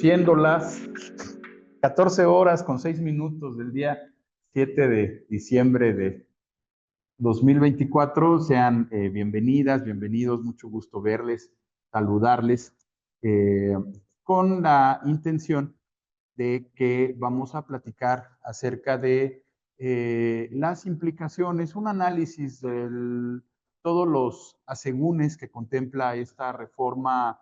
siendo las 14 horas con 6 minutos del día 7 de diciembre de 2024. Sean bienvenidas, bienvenidos, mucho gusto verles, saludarles, con la intención de que vamos a platicar acerca de las implicaciones, un análisis de todos los asegúnes que contempla esta reforma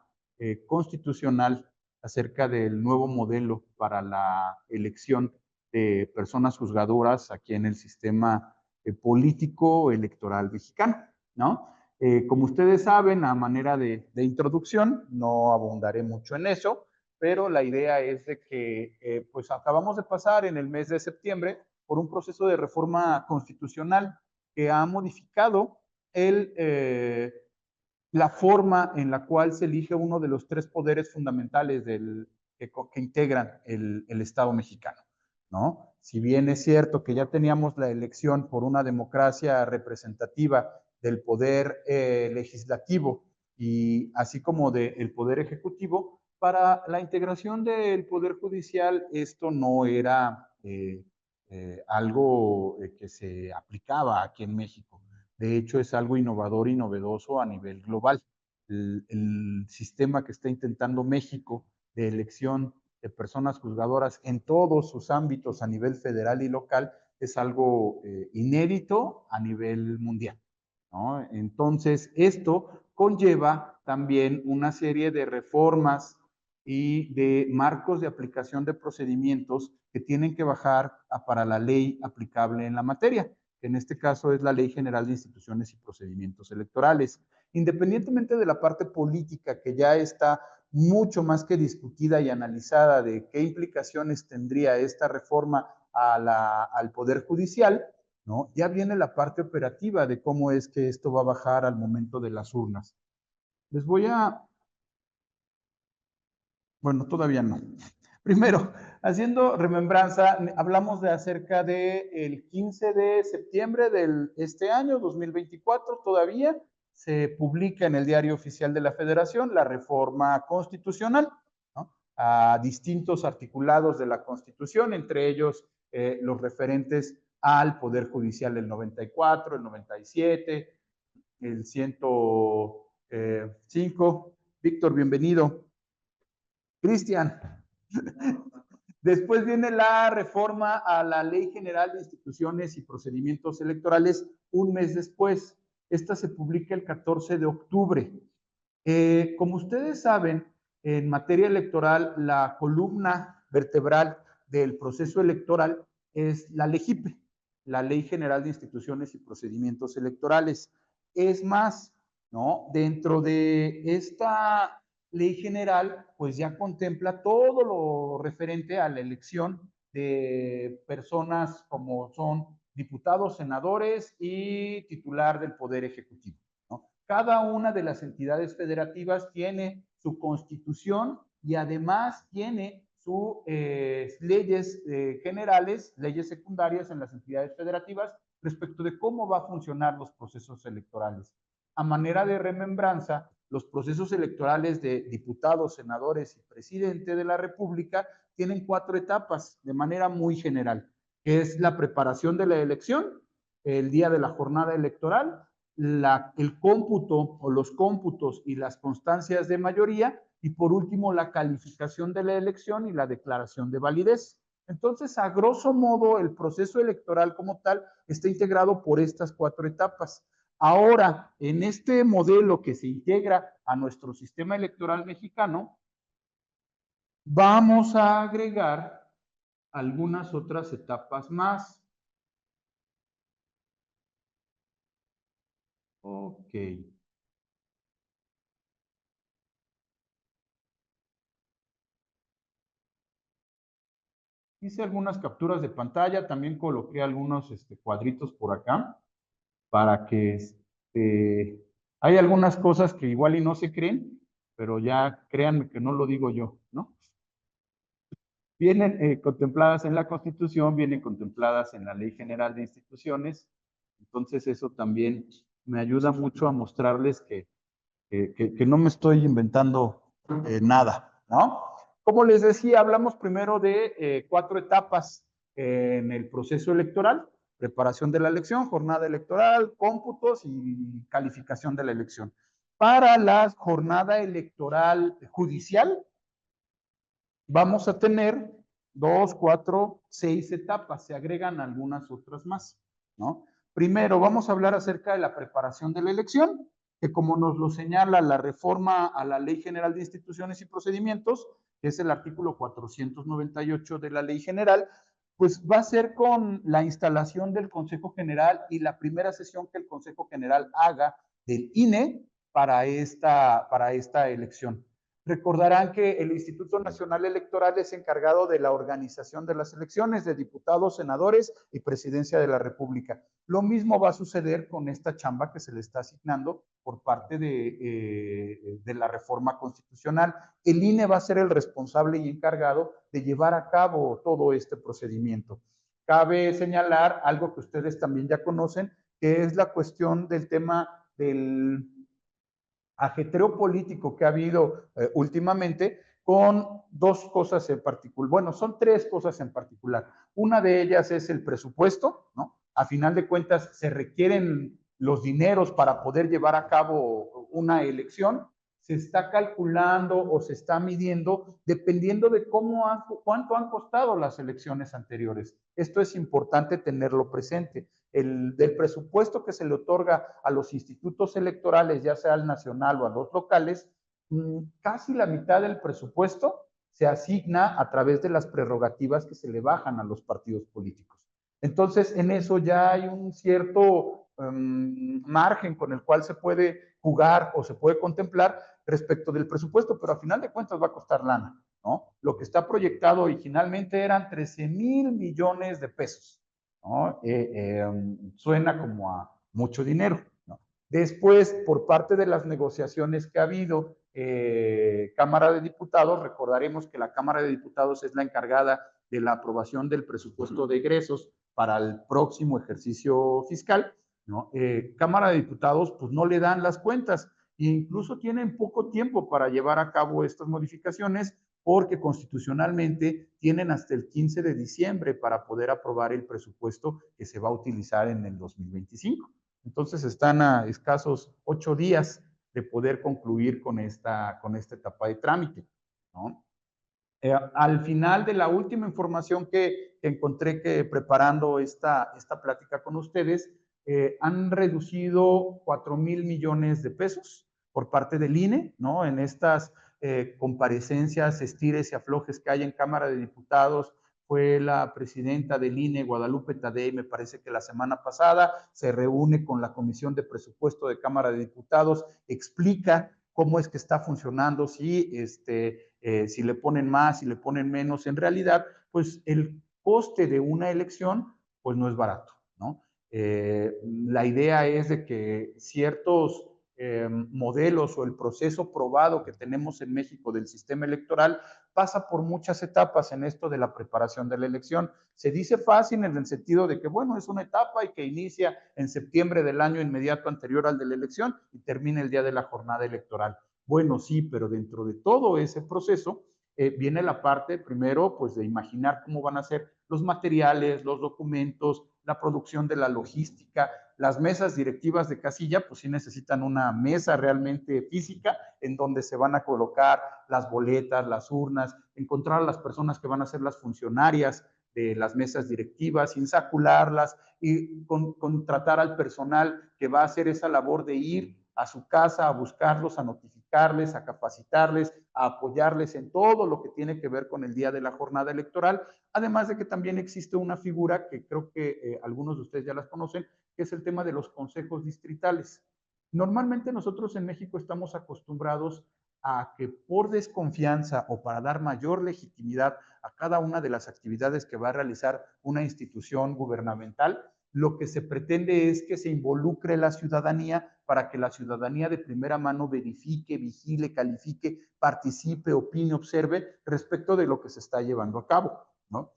constitucional acerca del nuevo modelo para la elección de personas juzgadoras aquí en el sistema político electoral mexicano, ¿no? Como ustedes saben, a manera de introducción, no abundaré mucho en eso, pero la idea es de que pues acabamos de pasar en el mes de septiembre por un proceso de reforma constitucional que ha modificado la forma en la cual se elige uno de los tres poderes fundamentales que integran el Estado mexicano, ¿no? Si bien es cierto que ya teníamos la elección por una democracia representativa del poder legislativo y así como del poder ejecutivo, para la integración del poder judicial esto no era algo que se aplicaba aquí en México. De hecho, es algo innovador y novedoso a nivel global. El sistema que está intentando México de elección de personas juzgadoras en todos sus ámbitos a nivel federal y local es algo inédito a nivel mundial, ¿no? Entonces, esto conlleva también una serie de reformas y de marcos de aplicación de procedimientos que tienen que bajar para la ley aplicable en la materia, que en este caso es la Ley General de Instituciones y Procedimientos Electorales. Independientemente de la parte política que ya está mucho más que discutida y analizada de qué implicaciones tendría esta reforma al Poder Judicial, ¿no? Ya viene la parte operativa de cómo es que esto va a bajar al momento de las urnas. Les voy a... Bueno, todavía no. Primero, haciendo remembranza, hablamos de acerca del 15 de septiembre de este año, 2024, todavía se publica en el Diario Oficial de la Federación la reforma constitucional, ¿no? A distintos articulados de la Constitución, entre ellos los referentes al Poder Judicial del 94, el 97, el 105. Víctor, bienvenido. Cristian. Después viene la reforma a la Ley General de Instituciones y Procedimientos Electorales un mes después. Esta se publica el 14 de octubre. Como ustedes saben, en materia electoral, la columna vertebral del proceso electoral es la LEGIPE, la Ley General de Instituciones y Procedimientos Electorales. Es más, ¿no? Dentro de esta ley general, pues ya contempla todo lo referente a la elección de personas como son diputados, senadores y titular del Poder Ejecutivo, ¿no? Cada una de las entidades federativas tiene su constitución y además tiene sus leyes generales, leyes secundarias en las entidades federativas respecto de cómo va a funcionar los procesos electorales. A manera de remembranza, los procesos electorales de diputados, senadores y presidente de la República tienen 4 etapas de manera muy general, que es la preparación de la elección, el día de la jornada electoral, el cómputo o los cómputos y las constancias de mayoría, y por último la calificación de la elección y la declaración de validez. Entonces, a grosso modo, el proceso electoral como tal está integrado por estas 4 etapas. Ahora, en este modelo que se integra a nuestro sistema electoral mexicano, vamos a agregar algunas otras etapas más. Ok. Hice algunas capturas de pantalla, también coloqué algunos cuadritos por acá para que hay algunas cosas que igual y no se creen, pero ya créanme que no lo digo yo, ¿no? Vienen contempladas en la Constitución, vienen contempladas en la Ley General de Instituciones, entonces eso también me ayuda mucho a mostrarles que no me estoy inventando nada, ¿no? Como les decía, hablamos primero de 4 etapas en el proceso electoral: preparación de la elección, jornada electoral, cómputos y calificación de la elección. Para la jornada electoral judicial, vamos a tener 2, 4, 6 etapas, se agregan algunas otras más, ¿no? Primero, vamos a hablar acerca de la preparación de la elección, que como nos lo señala la reforma a la Ley General de Instituciones y Procedimientos, que es el artículo 498 de la Ley General, pues va a ser con la instalación del Consejo General y la primera sesión que el Consejo General haga del INE para esta elección. Recordarán que el Instituto Nacional Electoral es encargado de la organización de las elecciones de diputados, senadores y presidencia de la República. Lo mismo va a suceder con esta chamba que se le está asignando por parte de la reforma constitucional. El INE va a ser el responsable y encargado de llevar a cabo todo este procedimiento. Cabe señalar algo que ustedes también ya conocen, que es la cuestión del tema del ajetreo político que ha habido últimamente, con 2 cosas en particular. Bueno, son 3 cosas en particular. Una de ellas es el presupuesto, ¿no? A final de cuentas, se requieren los dineros para poder llevar a cabo una elección. Se está calculando o se está midiendo dependiendo de cuánto han costado las elecciones anteriores. Esto es importante tenerlo presente. Del presupuesto que se le otorga a los institutos electorales, ya sea al nacional o a los locales, casi la mitad del presupuesto se asigna a través de las prerrogativas que se le bajan a los partidos políticos. Entonces, en eso ya hay un cierto margen con el cual se puede jugar o se puede contemplar respecto del presupuesto, pero a final de cuentas va a costar lana, ¿no? Lo que está proyectado originalmente eran 13,000 millones de pesos, ¿no? Suena como a mucho dinero, ¿no? Después, por parte de las negociaciones que ha habido, Cámara de Diputados, recordaremos que la Cámara de Diputados es la encargada de la aprobación del presupuesto de egresos para el próximo ejercicio fiscal, ¿no? Cámara de Diputados, pues no le dan las cuentas e incluso tienen poco tiempo para llevar a cabo estas modificaciones, porque constitucionalmente tienen hasta el 15 de diciembre para poder aprobar el presupuesto que se va a utilizar en el 2025. Entonces están a escasos 8 días de poder concluir con esta etapa de trámite, ¿no? Al final de la última información que encontré preparando esta plática con ustedes, han reducido 4,000 millones de pesos por parte del INE, ¿no? En estas comparecencias, estires y aflojes que hay en Cámara de Diputados. Fue la presidenta del INE, Guadalupe Tadei, me parece que la semana pasada, se reúne con la Comisión de Presupuesto de Cámara de Diputados, explica cómo es que está funcionando, si le ponen más, si le ponen menos. En realidad, pues el coste de una elección, pues no es barato, ¿no? La idea es de que ciertos modelos o el proceso probado que tenemos en México del sistema electoral pasa por muchas etapas en esto de la preparación de la elección. Se dice fácil en el sentido de que, bueno, es una etapa y que inicia en septiembre del año inmediato anterior al de la elección y termina el día de la jornada electoral. Bueno, sí, pero dentro de todo ese proceso viene la parte, primero, pues de imaginar cómo van a ser los materiales, los documentos, la producción de la logística. Las mesas directivas de casilla, pues sí necesitan una mesa realmente física en donde se van a colocar las boletas, las urnas, encontrar a las personas que van a ser las funcionarias de las mesas directivas, insacularlas y contratar al personal que va a hacer esa labor de ir a su casa a buscarlos, a notificarles, a capacitarles, a apoyarles en todo lo que tiene que ver con el día de la jornada electoral. Además de que también existe una figura que creo que algunos de ustedes ya las conocen, que es el tema de los consejos distritales. Normalmente nosotros en México estamos acostumbrados a que por desconfianza o para dar mayor legitimidad a cada una de las actividades que va a realizar una institución gubernamental, lo que se pretende es que se involucre la ciudadanía para que la ciudadanía de primera mano verifique, vigile, califique, participe, opine, observe respecto de lo que se está llevando a cabo, ¿no?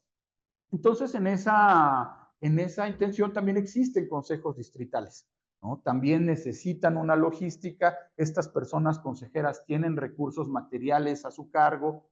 Entonces, en esa intención también existen consejos distritales, ¿no? También necesitan una logística. Estas personas consejeras tienen recursos materiales a su cargo,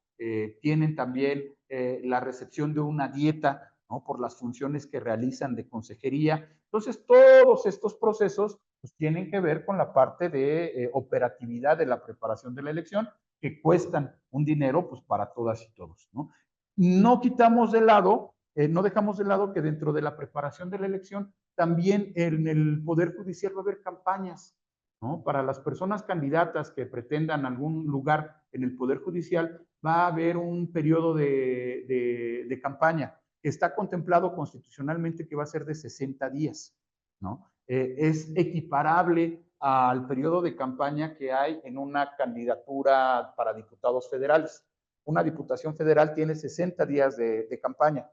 tienen también la recepción de una dieta, ¿no? Por las funciones que realizan de consejería. Entonces, todos estos procesos pues, tienen que ver con la parte de operatividad de la preparación de la elección, que cuestan un dinero pues, para todas y todos, ¿no? No quitamos de lado, no dejamos de lado que dentro de la preparación de la elección, también en el Poder Judicial va a haber campañas, ¿no? Para las personas candidatas que pretendan algún lugar en el Poder Judicial, va a haber un periodo de campaña que está contemplado constitucionalmente que va a ser de 60 días, ¿no? Es equiparable al periodo de campaña que hay en una candidatura para diputados federales. Una diputación federal tiene 60 días de campaña.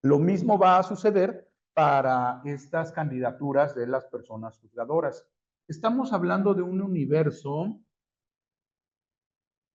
Lo mismo va a suceder para estas candidaturas de las personas juzgadoras. Estamos hablando de un universo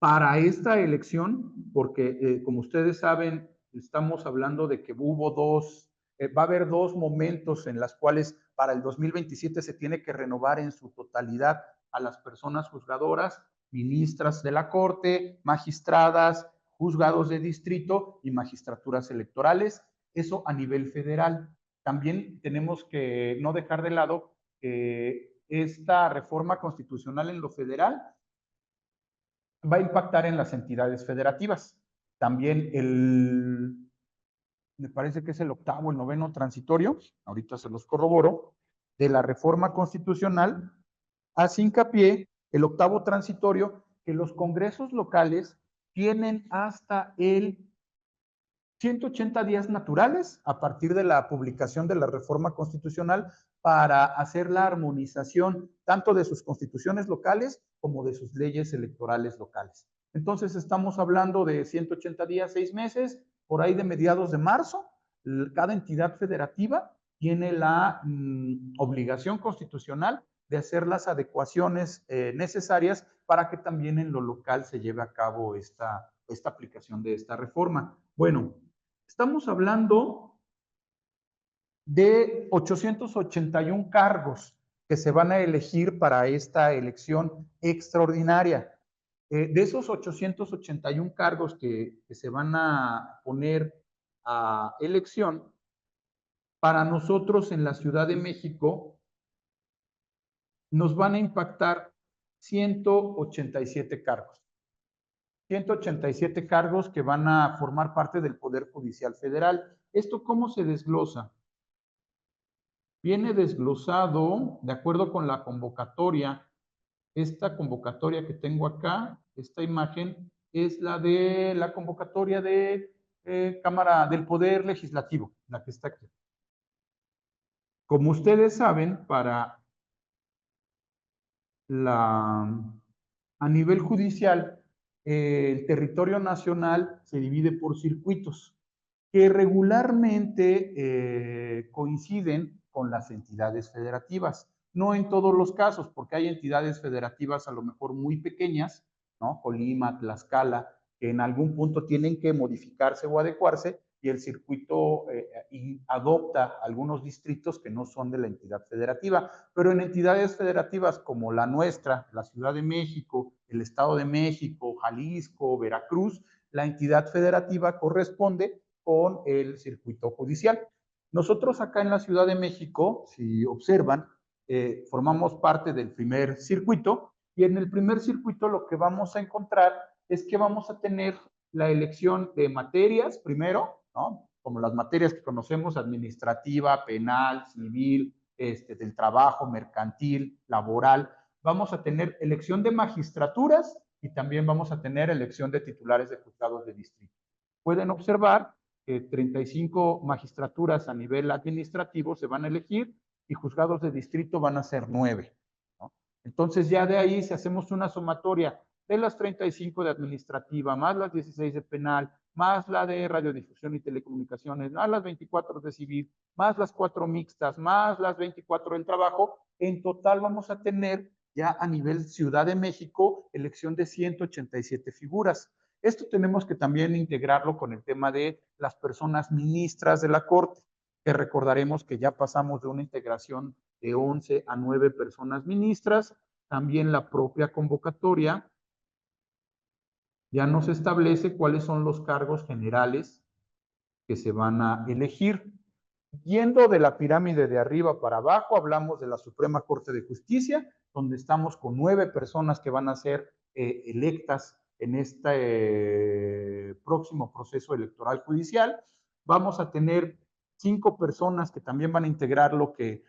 para esta elección, porque como ustedes saben, estamos hablando de que va a haber dos momentos en las cuales para el 2027 se tiene que renovar en su totalidad a las personas juzgadoras, ministras de la Corte, magistradas, juzgados de distrito y magistraturas electorales, eso a nivel federal. También tenemos que no dejar de lado que esta reforma constitucional en lo federal va a impactar en las entidades federativas. También me parece que es el octavo, el noveno transitorio, ahorita se los corroboro, de la reforma constitucional, hace hincapié el octavo transitorio que los congresos locales tienen hasta el 180 días naturales a partir de la publicación de la reforma constitucional para hacer la armonización tanto de sus constituciones locales como de sus leyes electorales locales. Entonces estamos hablando de 180 días, 6 meses, por ahí de mediados de marzo, cada entidad federativa tiene la obligación constitucional de hacer las adecuaciones necesarias para que también en lo local se lleve a cabo esta aplicación de esta reforma. Bueno, estamos hablando de 881 cargos que se van a elegir para esta elección extraordinaria. De esos 881 cargos que se van a poner a elección, para nosotros en la Ciudad de México nos van a impactar 187 cargos. 187 cargos que van a formar parte del Poder Judicial Federal. ¿Esto cómo se desglosa? Viene desglosado de acuerdo con la convocatoria. Esta convocatoria que tengo acá, esta imagen, es la de la convocatoria de Cámara del Poder Legislativo, la que está aquí. Como ustedes saben, a nivel judicial, el territorio nacional se divide por circuitos que regularmente coinciden con las entidades federativas. No en todos los casos, porque hay entidades federativas a lo mejor muy pequeñas, ¿no? Colima, Tlaxcala, que en algún punto tienen que modificarse o adecuarse y el circuito adopta algunos distritos que no son de la entidad federativa. Pero en entidades federativas como la nuestra, la Ciudad de México, el Estado de México, Jalisco, Veracruz, la entidad federativa corresponde con el circuito judicial. Nosotros acá en la Ciudad de México, si observan, formamos parte del primer circuito y en el primer circuito lo que vamos a encontrar es que vamos a tener la elección de materias primero, ¿no? Como las materias que conocemos, administrativa, penal, civil, del trabajo, mercantil, laboral. Vamos a tener elección de magistraturas y también vamos a tener elección de titulares de juzgados de distrito. Pueden observar que 35 magistraturas a nivel administrativo se van a elegir y juzgados de distrito van a ser 9, ¿no? Entonces ya de ahí, si hacemos una sumatoria de las 35 de administrativa, más las 16 de penal, más la de radiodifusión y telecomunicaciones, más las 24 de civil, más las 4 mixtas, más las 24 del trabajo, en total vamos a tener ya a nivel Ciudad de México elección de 187 figuras. Esto tenemos que también integrarlo con el tema de las personas ministras de la Corte, que recordaremos que ya pasamos de una integración de 11 a 9 personas ministras. también la propia convocatoria ya nos establece cuáles son los cargos generales que se van a elegir. Yendo de la pirámide de arriba para abajo, hablamos de la Suprema Corte de Justicia, donde estamos con 9 personas que van a ser electas en este próximo proceso electoral judicial. Vamos a tener 5 personas que también van a integrar lo que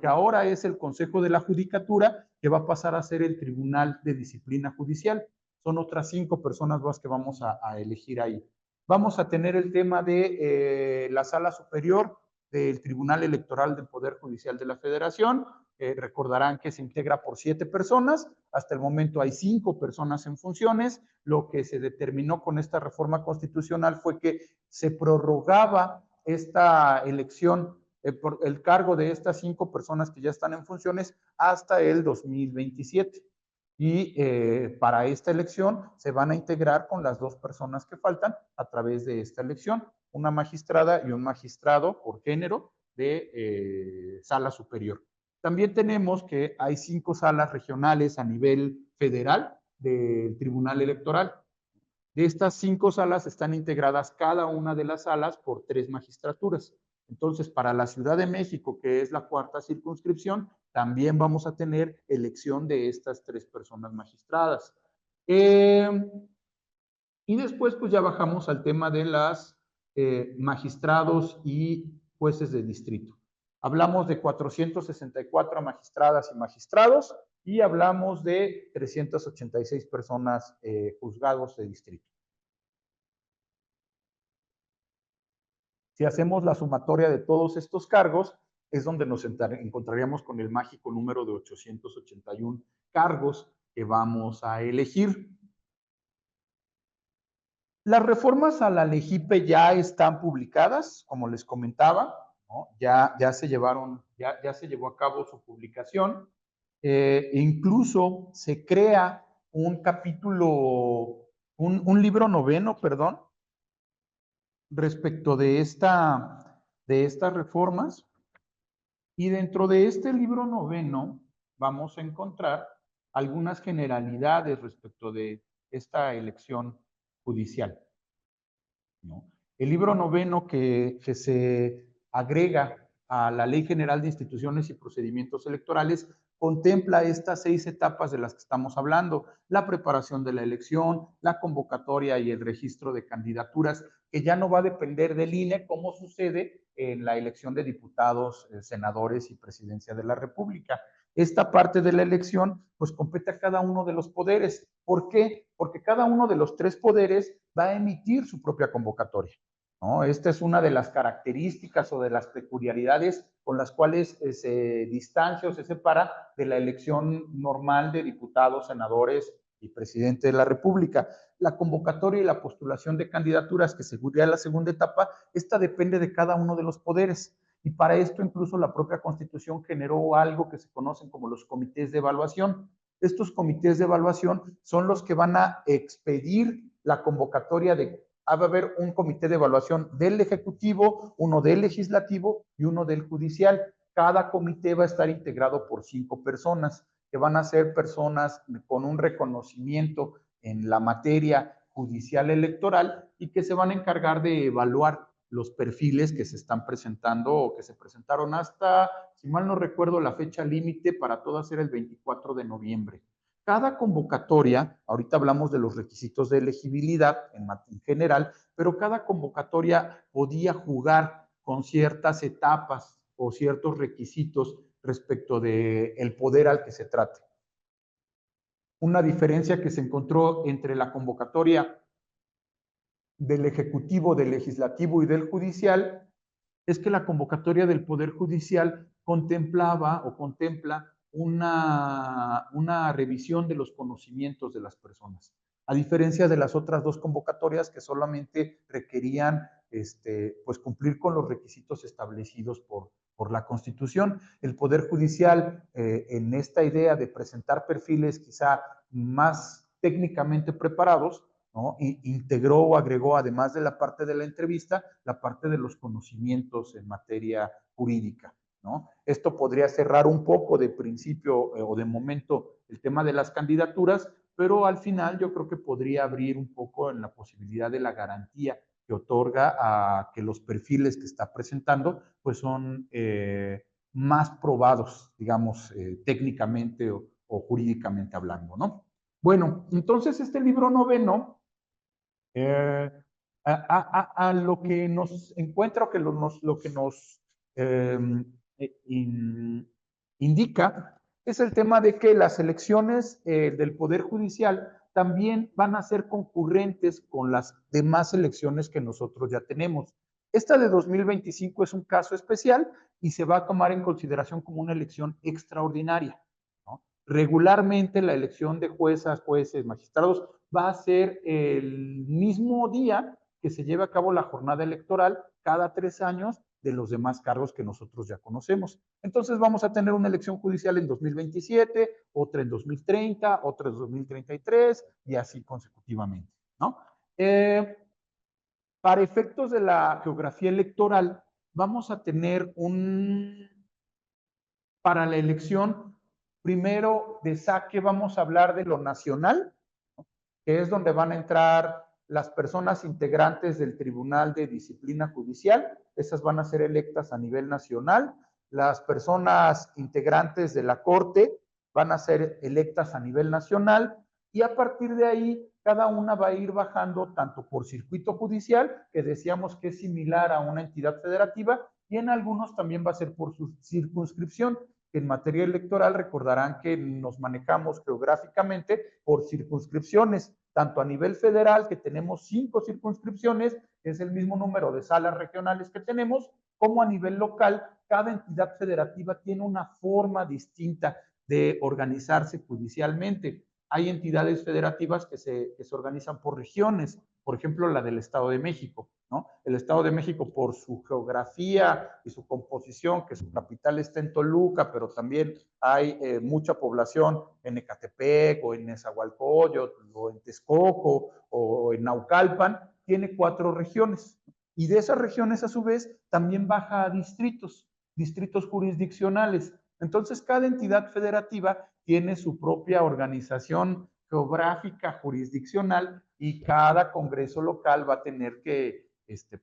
ahora es el Consejo de la Judicatura, que va a pasar a ser el Tribunal de Disciplina Judicial. Son otras 5 personas más que vamos a elegir ahí. Vamos a tener el tema de la Sala Superior del Tribunal Electoral del Poder Judicial de la Federación. Recordarán que se integra por 7 personas. Hasta el momento hay 5 personas en funciones. Lo que se determinó con esta reforma constitucional fue que se prorrogaba esta elección, por el cargo de estas 5 personas que ya están en funciones hasta el 2027. Y para esta elección se van a integrar con las 2 personas que faltan a través de esta elección, una magistrada y un magistrado por género de sala superior. También tenemos que hay 5 salas regionales a nivel federal del Tribunal Electoral. De estas 5 salas están integradas cada una de las salas por 3 magistraturas. Entonces, para la Ciudad de México, que es la 4ª circunscripción, también vamos a tener elección de estas 3 personas magistradas. Y después, pues ya bajamos al tema de las magistrados y jueces de distrito. Hablamos de 464 magistradas y magistrados y hablamos de 386 personas juzgados de distrito. Si hacemos la sumatoria de todos estos cargos, es donde nos encontraríamos con el mágico número de 881 cargos que vamos a elegir. Las reformas a la LEGIPE ya están publicadas, como les comentaba, ¿no? Ya se llevó a cabo su publicación. Incluso se crea un capítulo, un libro noveno, perdón, respecto de estas reformas. Y dentro de este libro noveno vamos a encontrar algunas generalidades respecto de esta elección judicial, ¿no? El libro noveno que se agrega a la Ley General de Instituciones y Procedimientos Electorales contempla estas 6 etapas de las que estamos hablando: la preparación de la elección, la convocatoria y el registro de candidaturas, que ya no va a depender del INE, como sucede en la elección de diputados, senadores y presidencia de la República. Esta parte de la elección, pues compete a cada uno de los poderes. ¿Por qué? Porque cada uno de los 3 poderes va a emitir su propia convocatoria, ¿no? Esta es una de las características o de las peculiaridades con las cuales se distancia o se separa de la elección normal de diputados, senadores y presidente de la República. La convocatoria y la postulación de candidaturas, que sería la segunda etapa, esta depende de cada uno de los poderes. Y para esto incluso la propia Constitución generó algo que se conocen como los comités de evaluación. Estos comités de evaluación son los que van a expedir la convocatoria va a haber un comité de evaluación del Ejecutivo, uno del Legislativo y uno del Judicial. Cada comité va a estar integrado por 5 personas, que van a ser personas con un reconocimiento en la materia judicial electoral y que se van a encargar de evaluar los perfiles que se están presentando o que se presentaron hasta, si mal no recuerdo, la fecha límite para todas era el 24 de noviembre. Cada convocatoria, ahorita hablamos de los requisitos de elegibilidad en general, pero cada convocatoria podía jugar con ciertas etapas o ciertos requisitos respecto del poder al que se trate. Una diferencia que se encontró entre la convocatoria del Ejecutivo, del Legislativo y del Judicial es que la convocatoria del Poder Judicial contemplaba o contempla una revisión de los conocimientos de las personas, a diferencia de las otras 2 convocatorias que solamente requerían pues cumplir con los requisitos establecidos por la Constitución. El Poder Judicial, en esta idea de presentar perfiles quizá más técnicamente preparados, ¿no? Integró o agregó, además de la parte de la entrevista, la parte de los conocimientos en materia jurídica. ¿no? Esto podría cerrar un poco de principio o de momento el tema de las candidaturas, pero al final yo creo que podría abrir un poco en la posibilidad de la garantía que otorga a que los perfiles que está presentando pues son más probados, digamos, técnicamente o jurídicamente hablando, ¿no? Bueno, entonces este libro noveno, a lo que nos encuentra o que lo que nos eh, indica es el tema de que las elecciones del Poder Judicial también van a ser concurrentes con las demás elecciones que nosotros ya tenemos. Esta de 2025 es un caso especial y se va a tomar en consideración como una elección extraordinaria, ¿no? Regularmente la elección de juezas, jueces, magistrados va a ser el mismo día que se lleve a cabo la jornada electoral cada 3 años de los demás cargos que nosotros ya conocemos. Entonces vamos a tener una elección judicial en 2027, otra en 2030, otra en 2033 y así consecutivamente, ¿no? Para efectos de la geografía electoral, vamos a tener para la elección, primero de saque vamos a hablar de lo nacional, que es donde van a entrar las personas integrantes del Tribunal de Disciplina Judicial. Esas van a ser electas a nivel nacional. Las personas integrantes de la Corte van a ser electas a nivel nacional y a partir de ahí cada una va a ir bajando tanto por circuito judicial, que decíamos que es similar a una entidad federativa, y en algunos también va a ser por su circunscripción, que en materia electoral recordarán que nos manejamos geográficamente por circunscripciones, tanto a nivel federal, que tenemos 5 circunscripciones, que es el mismo número de salas regionales que tenemos, como a nivel local, cada entidad federativa tiene una forma distinta de organizarse judicialmente. Hay entidades federativas que se organizan por regiones, por ejemplo, la del Estado de México, ¿no? El Estado de México, por su geografía y su composición, que su capital está en Toluca, pero también hay mucha población en Ecatepec o en Nezahualcóyotl o en Texcoco o en Naucalpan, tiene 4 regiones. Y de esas regiones, a su vez, también baja a distritos jurisdiccionales. Entonces, cada entidad federativa tiene su propia organización geográfica jurisdiccional y cada congreso local va a tener que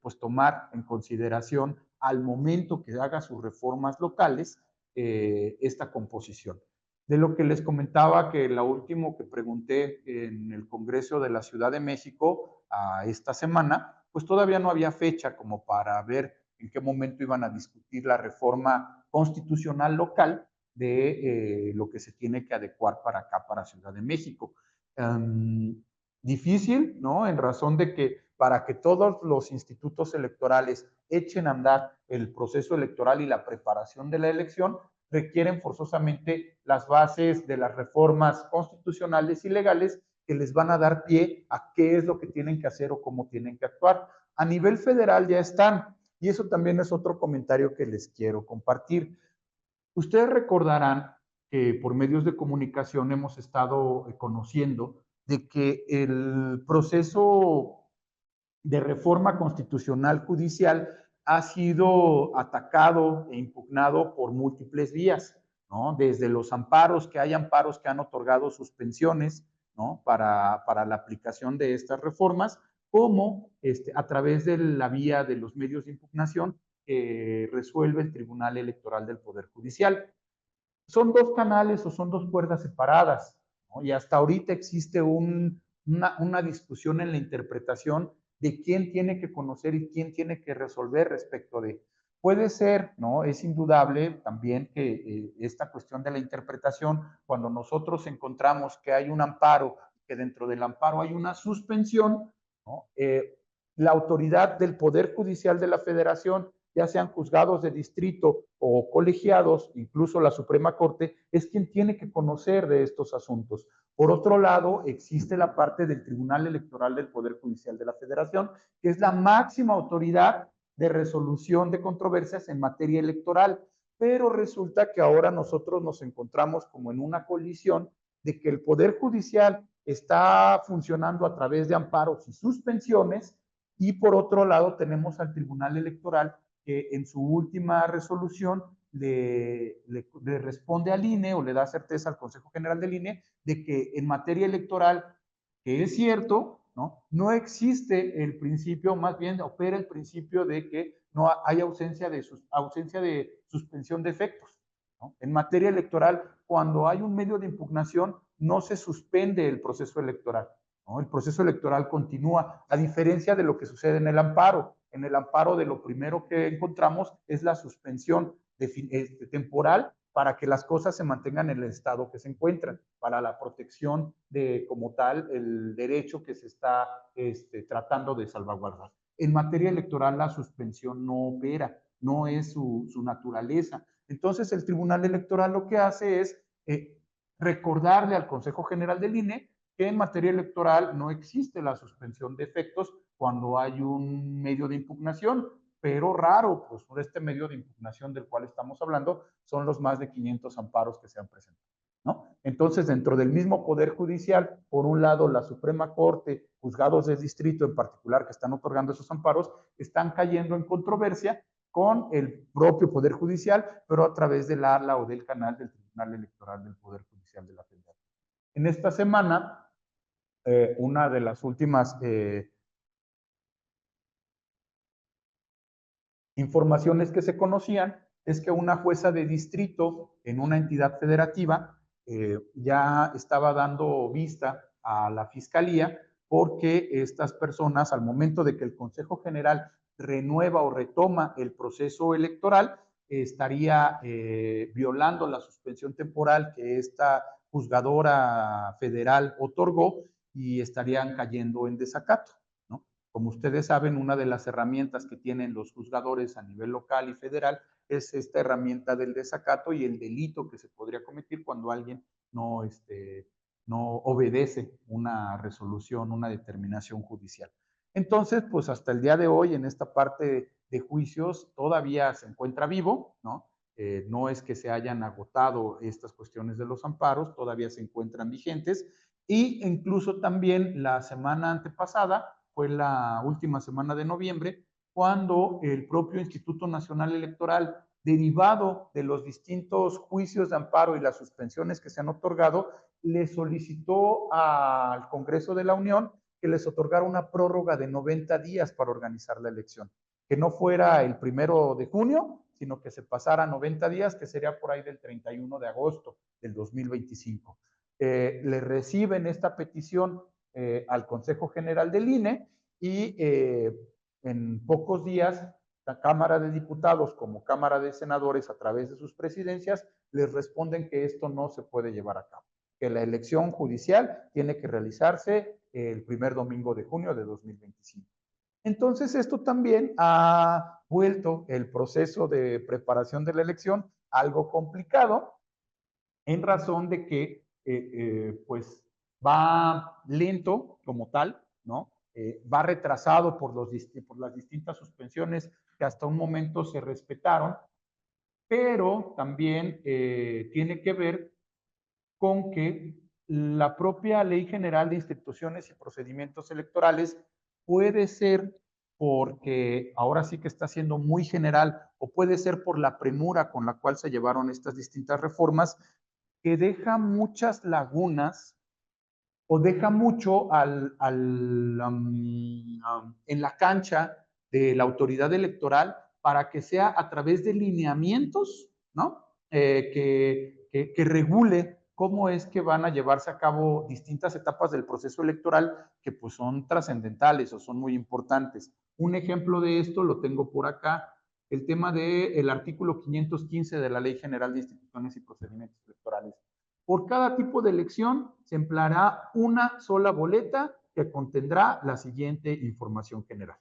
pues, tomar en consideración al momento que haga sus reformas locales esta composición. De lo que les comentaba, que la último que pregunté en el Congreso de la Ciudad de México a esta semana, pues todavía no había fecha como para ver en qué momento iban a discutir la reforma constitucional local de lo que se tiene que adecuar para acá, para Ciudad de México. Difícil, ¿no? En razón de que para que todos los institutos electorales echen a andar el proceso electoral y la preparación de la elección, requieren forzosamente las bases de las reformas constitucionales y legales que les van a dar pie a qué es lo que tienen que hacer o cómo tienen que actuar. A nivel federal ya están, y eso también es otro comentario que les quiero compartir. Ustedes recordarán que por medios de comunicación hemos estado conociendo de que el proceso de reforma constitucional judicial ha sido atacado e impugnado por múltiples vías, ¿no? Desde los amparos, que hay amparos que han otorgado suspensiones, ¿no? Para la aplicación de estas reformas, como a través de la vía de los medios de impugnación que resuelve el Tribunal Electoral del Poder Judicial. Son 2 canales o son 2 cuerdas separadas, ¿no? Y hasta ahorita existe una discusión en la interpretación de quién tiene que conocer y quién tiene que resolver respecto de. Puede ser, ¿no? Es indudable también que esta cuestión de la interpretación, cuando nosotros encontramos que hay un amparo, que dentro del amparo hay una suspensión, ¿no? La autoridad del Poder Judicial de la Federación, ya sean juzgados de distrito o colegiados, incluso la Suprema Corte, es quien tiene que conocer de estos asuntos. Por otro lado, existe la parte del Tribunal Electoral del Poder Judicial de la Federación, que es la máxima autoridad de resolución de controversias en materia electoral. Pero resulta que ahora nosotros nos encontramos como en una colisión de que el Poder Judicial está funcionando a través de amparos y suspensiones, y por otro lado tenemos al Tribunal Electoral que en su última resolución le responde al INE o le da certeza al Consejo General del INE de que en materia electoral, que es cierto, no existe el principio, más bien opera el principio de que no hay ausencia de suspensión de efectos. ¿No? En materia electoral, cuando hay un medio de impugnación, no se suspende el proceso electoral. ¿No? El proceso electoral continúa, a diferencia de lo que sucede en el amparo. En el amparo, de lo primero que encontramos es la suspensión temporal para que las cosas se mantengan en el estado que se encuentran, para la protección de, como tal, el derecho que se está tratando de salvaguardar. En materia electoral, la suspensión no opera, no es su naturaleza. Entonces, el Tribunal Electoral lo que hace es recordarle al Consejo General del INE que en materia electoral no existe la suspensión de efectos cuando hay un medio de impugnación, pero raro, pues por este medio de impugnación del cual estamos hablando, son los más de 500 amparos que se han presentado. ¿No? Entonces, dentro del mismo Poder Judicial, por un lado, la Suprema Corte, juzgados de distrito en particular que están otorgando esos amparos, están cayendo en controversia con el propio Poder Judicial, pero a través del ARLA o del canal del Tribunal Electoral del Poder Judicial de la Federación. En esta semana, una de las últimas informaciones que se conocían es que una jueza de distrito en una entidad federativa ya estaba dando vista a la fiscalía porque estas personas, al momento de que el Consejo General renueva o retoma el proceso electoral, estaría violando la suspensión temporal que esta juzgadora federal otorgó y estarían cayendo en desacato. Como ustedes saben, una de las herramientas que tienen los juzgadores a nivel local y federal es esta herramienta del desacato y el delito que se podría cometer cuando alguien no obedece una resolución, una determinación judicial. Entonces, pues hasta el día de hoy, en esta parte de juicios, todavía se encuentra vivo, ¿no? No es que se hayan agotado estas cuestiones de los amparos, todavía se encuentran vigentes, y incluso también la semana antepasada, fue la última semana de noviembre, cuando el propio Instituto Nacional Electoral, derivado de los distintos juicios de amparo y las suspensiones que se han otorgado, le solicitó al Congreso de la Unión que les otorgara una prórroga de 90 días para organizar la elección. Que no fuera el 1 de junio, sino que se pasara 90 días, que sería por ahí del 31 de agosto del 2025. Le reciben esta petición al Consejo General del INE y en pocos días la Cámara de Diputados como Cámara de Senadores a través de sus presidencias les responden que esto no se puede llevar a cabo, que la elección judicial tiene que realizarse el primer domingo de junio de 2025. Entonces esto también ha vuelto el proceso de preparación de la elección algo complicado en razón de que pues va lento como tal, ¿no? Va retrasado por las distintas suspensiones que hasta un momento se respetaron, pero también tiene que ver con que la propia Ley General de Instituciones y Procedimientos Electorales puede ser porque ahora sí que está siendo muy general o puede ser por la premura con la cual se llevaron estas distintas reformas, que deja muchas lagunas o deja mucho en la cancha de la autoridad electoral para que sea a través de lineamientos, ¿no? Que regule cómo es que van a llevarse a cabo distintas etapas del proceso electoral que pues son trascendentales o son muy importantes. Un ejemplo de esto lo tengo por acá, el tema del artículo 515 de la Ley General de Instituciones y Procedimientos Electorales. Por cada tipo de elección se empleará una sola boleta que contendrá la siguiente información general.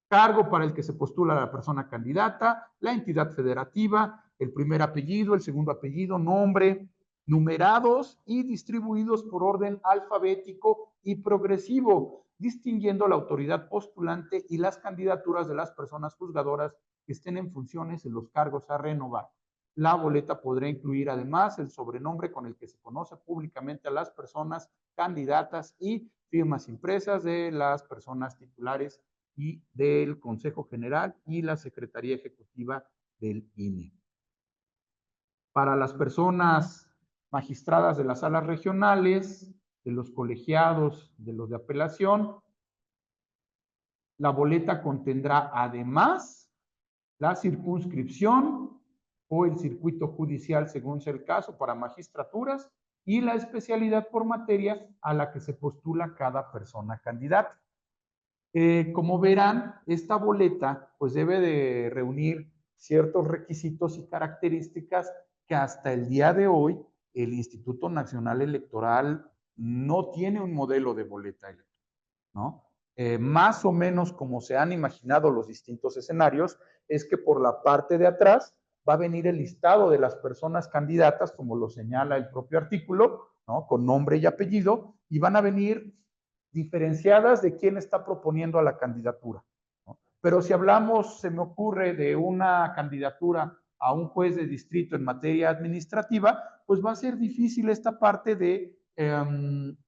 Cargo para el que se postula la persona candidata, la entidad federativa, el primer apellido, el segundo apellido, nombre, numerados y distribuidos por orden alfabético y progresivo, distinguiendo la autoridad postulante y las candidaturas de las personas juzgadoras que estén en funciones en los cargos a renovar. La boleta podrá incluir además el sobrenombre con el que se conoce públicamente a las personas candidatas y firmas impresas de las personas titulares y del Consejo General y la Secretaría Ejecutiva del INE. Para las personas magistradas de las salas regionales, de los colegiados, de los de apelación, la boleta contendrá además la circunscripción o el circuito judicial, según sea el caso, para magistraturas y la especialidad por materia a la que se postula cada persona candidata. Como verán, esta boleta pues debe de reunir ciertos requisitos y características que hasta el día de hoy el Instituto Nacional Electoral no tiene un modelo de boleta electoral, ¿no? Más o menos como se han imaginado los distintos escenarios, es que por la parte de atrás va a venir el listado de las personas candidatas, como lo señala el propio artículo, ¿no? Con nombre y apellido, y van a venir diferenciadas de quién está proponiendo a la candidatura, ¿no? Pero si hablamos, se me ocurre, de una candidatura a un juez de distrito en materia administrativa, pues va a ser difícil esta parte de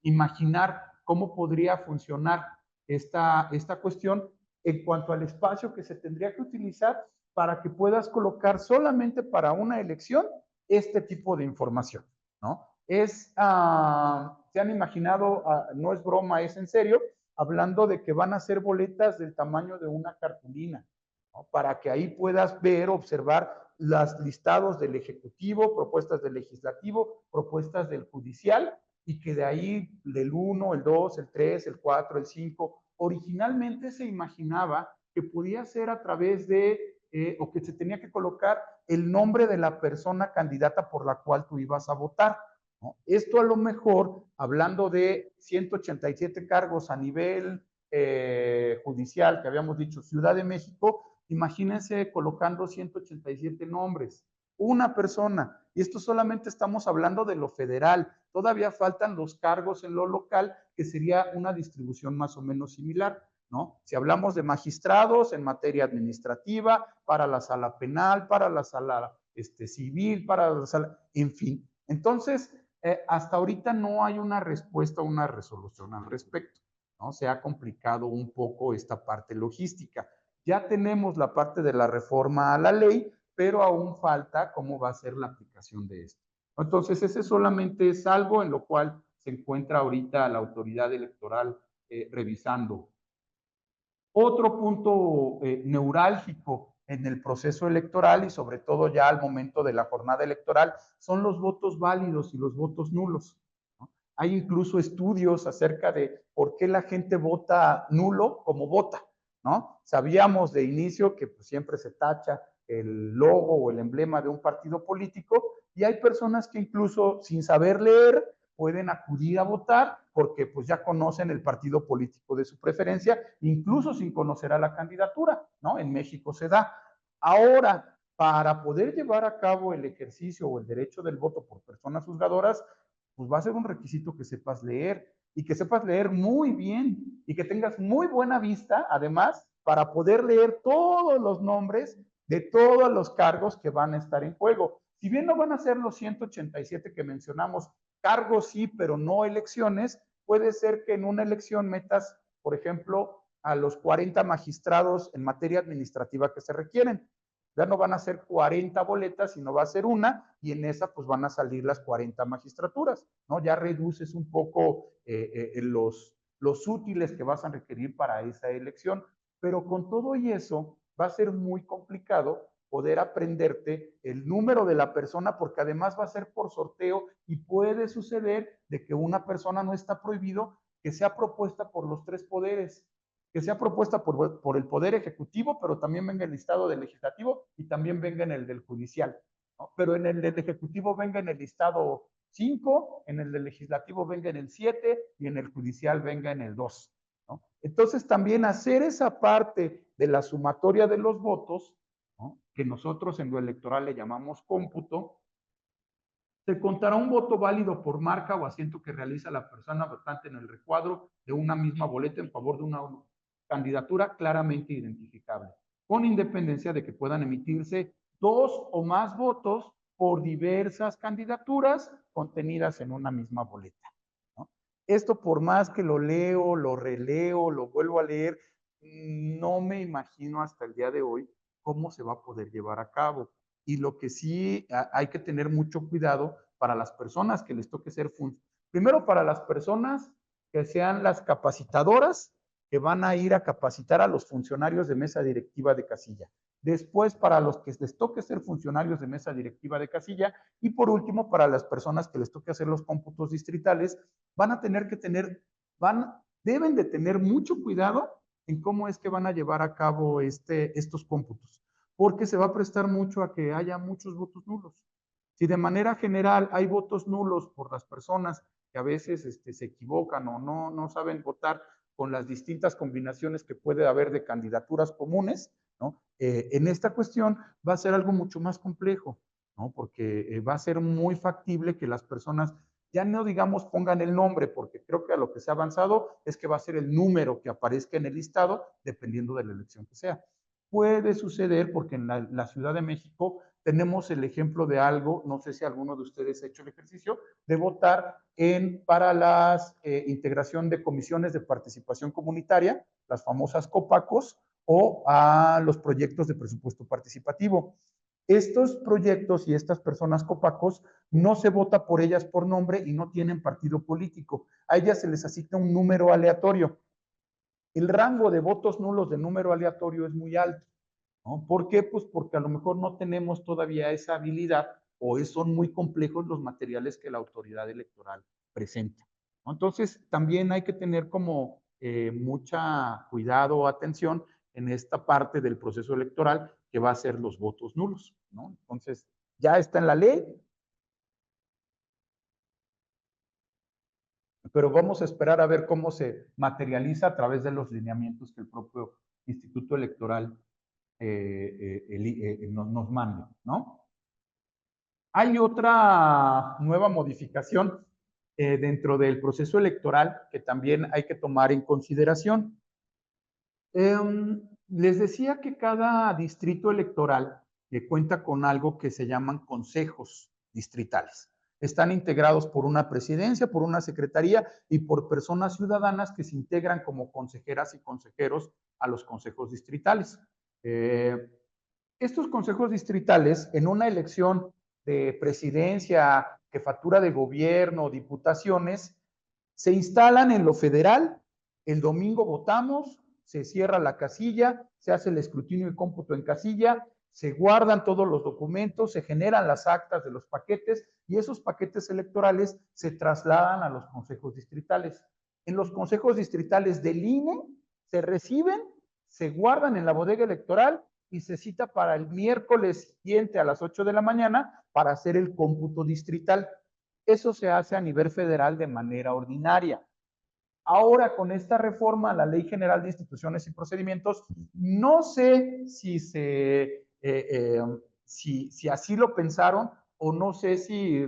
imaginar cómo podría funcionar esta cuestión en cuanto al espacio que se tendría que utilizar para que puedas colocar solamente para una elección este tipo de información, ¿no? Se han imaginado, no es broma, es en serio, hablando de que van a ser boletas del tamaño de una cartulina, ¿no? Para que ahí puedas ver, observar los listados del Ejecutivo, propuestas del Legislativo, propuestas del Judicial, y que de ahí del 1, el 2, el 3, el 4, el 5, originalmente se imaginaba que podía ser a través o que se tenía que colocar el nombre de la persona candidata por la cual tú ibas a votar, ¿no? Esto a lo mejor, hablando de 187 cargos a nivel judicial, que habíamos dicho Ciudad de México, imagínense colocando 187 nombres, una persona, y esto solamente estamos hablando de lo federal, todavía faltan los cargos en lo local, que sería una distribución más o menos similar, ¿no? Si hablamos de magistrados en materia administrativa, para la sala penal, para la sala civil, para la sala, en fin. Entonces, hasta ahorita no hay una respuesta, una resolución al respecto, ¿no? Se ha complicado un poco esta parte logística. Ya tenemos la parte de la reforma a la ley, pero aún falta cómo va a ser la aplicación de esto. Entonces, ese solamente es algo en lo cual se encuentra ahorita la autoridad electoral revisando. Otro punto neurálgico en el proceso electoral y sobre todo ya al momento de la jornada electoral son los votos válidos y los votos nulos, ¿no? Hay incluso estudios acerca de por qué la gente vota nulo como vota, ¿no? Sabíamos de inicio que pues, siempre se tacha el logo o el emblema de un partido político y hay personas que incluso sin saber leer pueden acudir a votar porque pues ya conocen el partido político de su preferencia, incluso sin conocer a la candidatura, ¿no? En México se da. Ahora, para poder llevar a cabo el ejercicio o el derecho del voto por personas juzgadoras, pues va a ser un requisito que sepas leer y que sepas leer muy bien y que tengas muy buena vista, además, para poder leer todos los nombres de todos los cargos que van a estar en juego. Si bien no van a ser los 187 que mencionamos, cargos sí, pero no elecciones, puede ser que en una elección metas, por ejemplo, a los 40 magistrados en materia administrativa que se requieren. Ya no van a ser 40 boletas, sino va a ser una, y en esa pues van a salir las 40 magistraturas, ¿no? Ya reduces un poco los útiles que vas a requerir para esa elección, pero con todo y eso va a ser muy complicado poder aprenderte el número de la persona, porque además va a ser por sorteo y puede suceder de que una persona no está prohibido que sea propuesta por los tres poderes, que sea propuesta por el Poder Ejecutivo, pero también venga el listado del Legislativo y también venga en el del Judicial, ¿no? Pero en el del Ejecutivo venga en el listado 5, en el del Legislativo venga en el 7 y en el Judicial venga en el 2, ¿no? Entonces también hacer esa parte de la sumatoria de los votos, ¿no? Que nosotros en lo electoral le llamamos cómputo, se contará un voto válido por marca o asiento que realiza la persona votante en el recuadro de una misma boleta en favor de una candidatura claramente identificable, con independencia de que puedan emitirse dos o más votos por diversas candidaturas contenidas en una misma boleta, ¿no? Esto por más que lo leo, lo releo, lo vuelvo a leer, no me imagino hasta el día de hoy cómo se va a poder llevar a cabo. y lo que sí hay que tener mucho cuidado para las personas que les toque ser primero para las personas que sean las capacitadoras que van a ir a capacitar a los funcionarios de mesa directiva de casilla. Después, para los que les toque ser funcionarios de mesa directiva de casilla. Y por último, para las personas que les toque hacer los cómputos distritales, van a tener que deben de tener mucho cuidado en cómo es que van a llevar a cabo estos cómputos, porque se va a prestar mucho a que haya muchos votos nulos. Si de manera general hay votos nulos por las personas que a veces se equivocan o no saben votar con las distintas combinaciones que puede haber de candidaturas comunes, ¿no? En esta cuestión va a ser algo mucho más complejo, ¿no? Porque va a ser muy factible que las personas ya no digamos pongan el nombre, porque creo que a lo que se ha avanzado es que va a ser el número que aparezca en el listado, dependiendo de la elección que sea. Puede suceder porque en la Ciudad de México tenemos el ejemplo de algo, no sé si alguno de ustedes ha hecho el ejercicio, de votar para la integración de comisiones de participación comunitaria, las famosas COPACOS, o a los proyectos de presupuesto participativo. Estos proyectos y estas personas COPACOS no se vota por ellas por nombre y no tienen partido político. A ellas se les asigna un número aleatorio. El rango de votos nulos de número aleatorio es muy alto, ¿no? ¿Por qué? Pues porque a lo mejor no tenemos todavía esa habilidad o son muy complejos los materiales que la autoridad electoral presenta, ¿no? Entonces, también hay que tener como mucha cuidado o atención en esta parte del proceso electoral que va a ser los votos nulos, ¿no? Entonces, ya está en la ley, pero vamos a esperar a ver cómo se materializa a través de los lineamientos que el propio Instituto Electoral nos mande, ¿no? Hay otra nueva modificación dentro del proceso electoral que también hay que tomar en consideración. Les decía que cada distrito electoral cuenta con algo que se llaman consejos distritales. Están integrados por una presidencia, por una secretaría y por personas ciudadanas que se integran como consejeras y consejeros a los consejos distritales. Estos consejos distritales, en una elección de presidencia, jefatura de gobierno, diputaciones, se instalan en lo federal. El domingo votamos, se cierra la casilla, se hace el escrutinio y cómputo en casilla, se guardan todos los documentos, se generan las actas de los paquetes y esos paquetes electorales se trasladan a los consejos distritales. En los consejos distritales del INE se reciben, se guardan en la bodega electoral y se cita para el miércoles siguiente a las 8 de la mañana para hacer el cómputo distrital. Eso se hace a nivel federal de manera ordinaria. Ahora, con esta reforma a la Ley General de Instituciones y Procedimientos, no sé si así lo pensaron o no sé si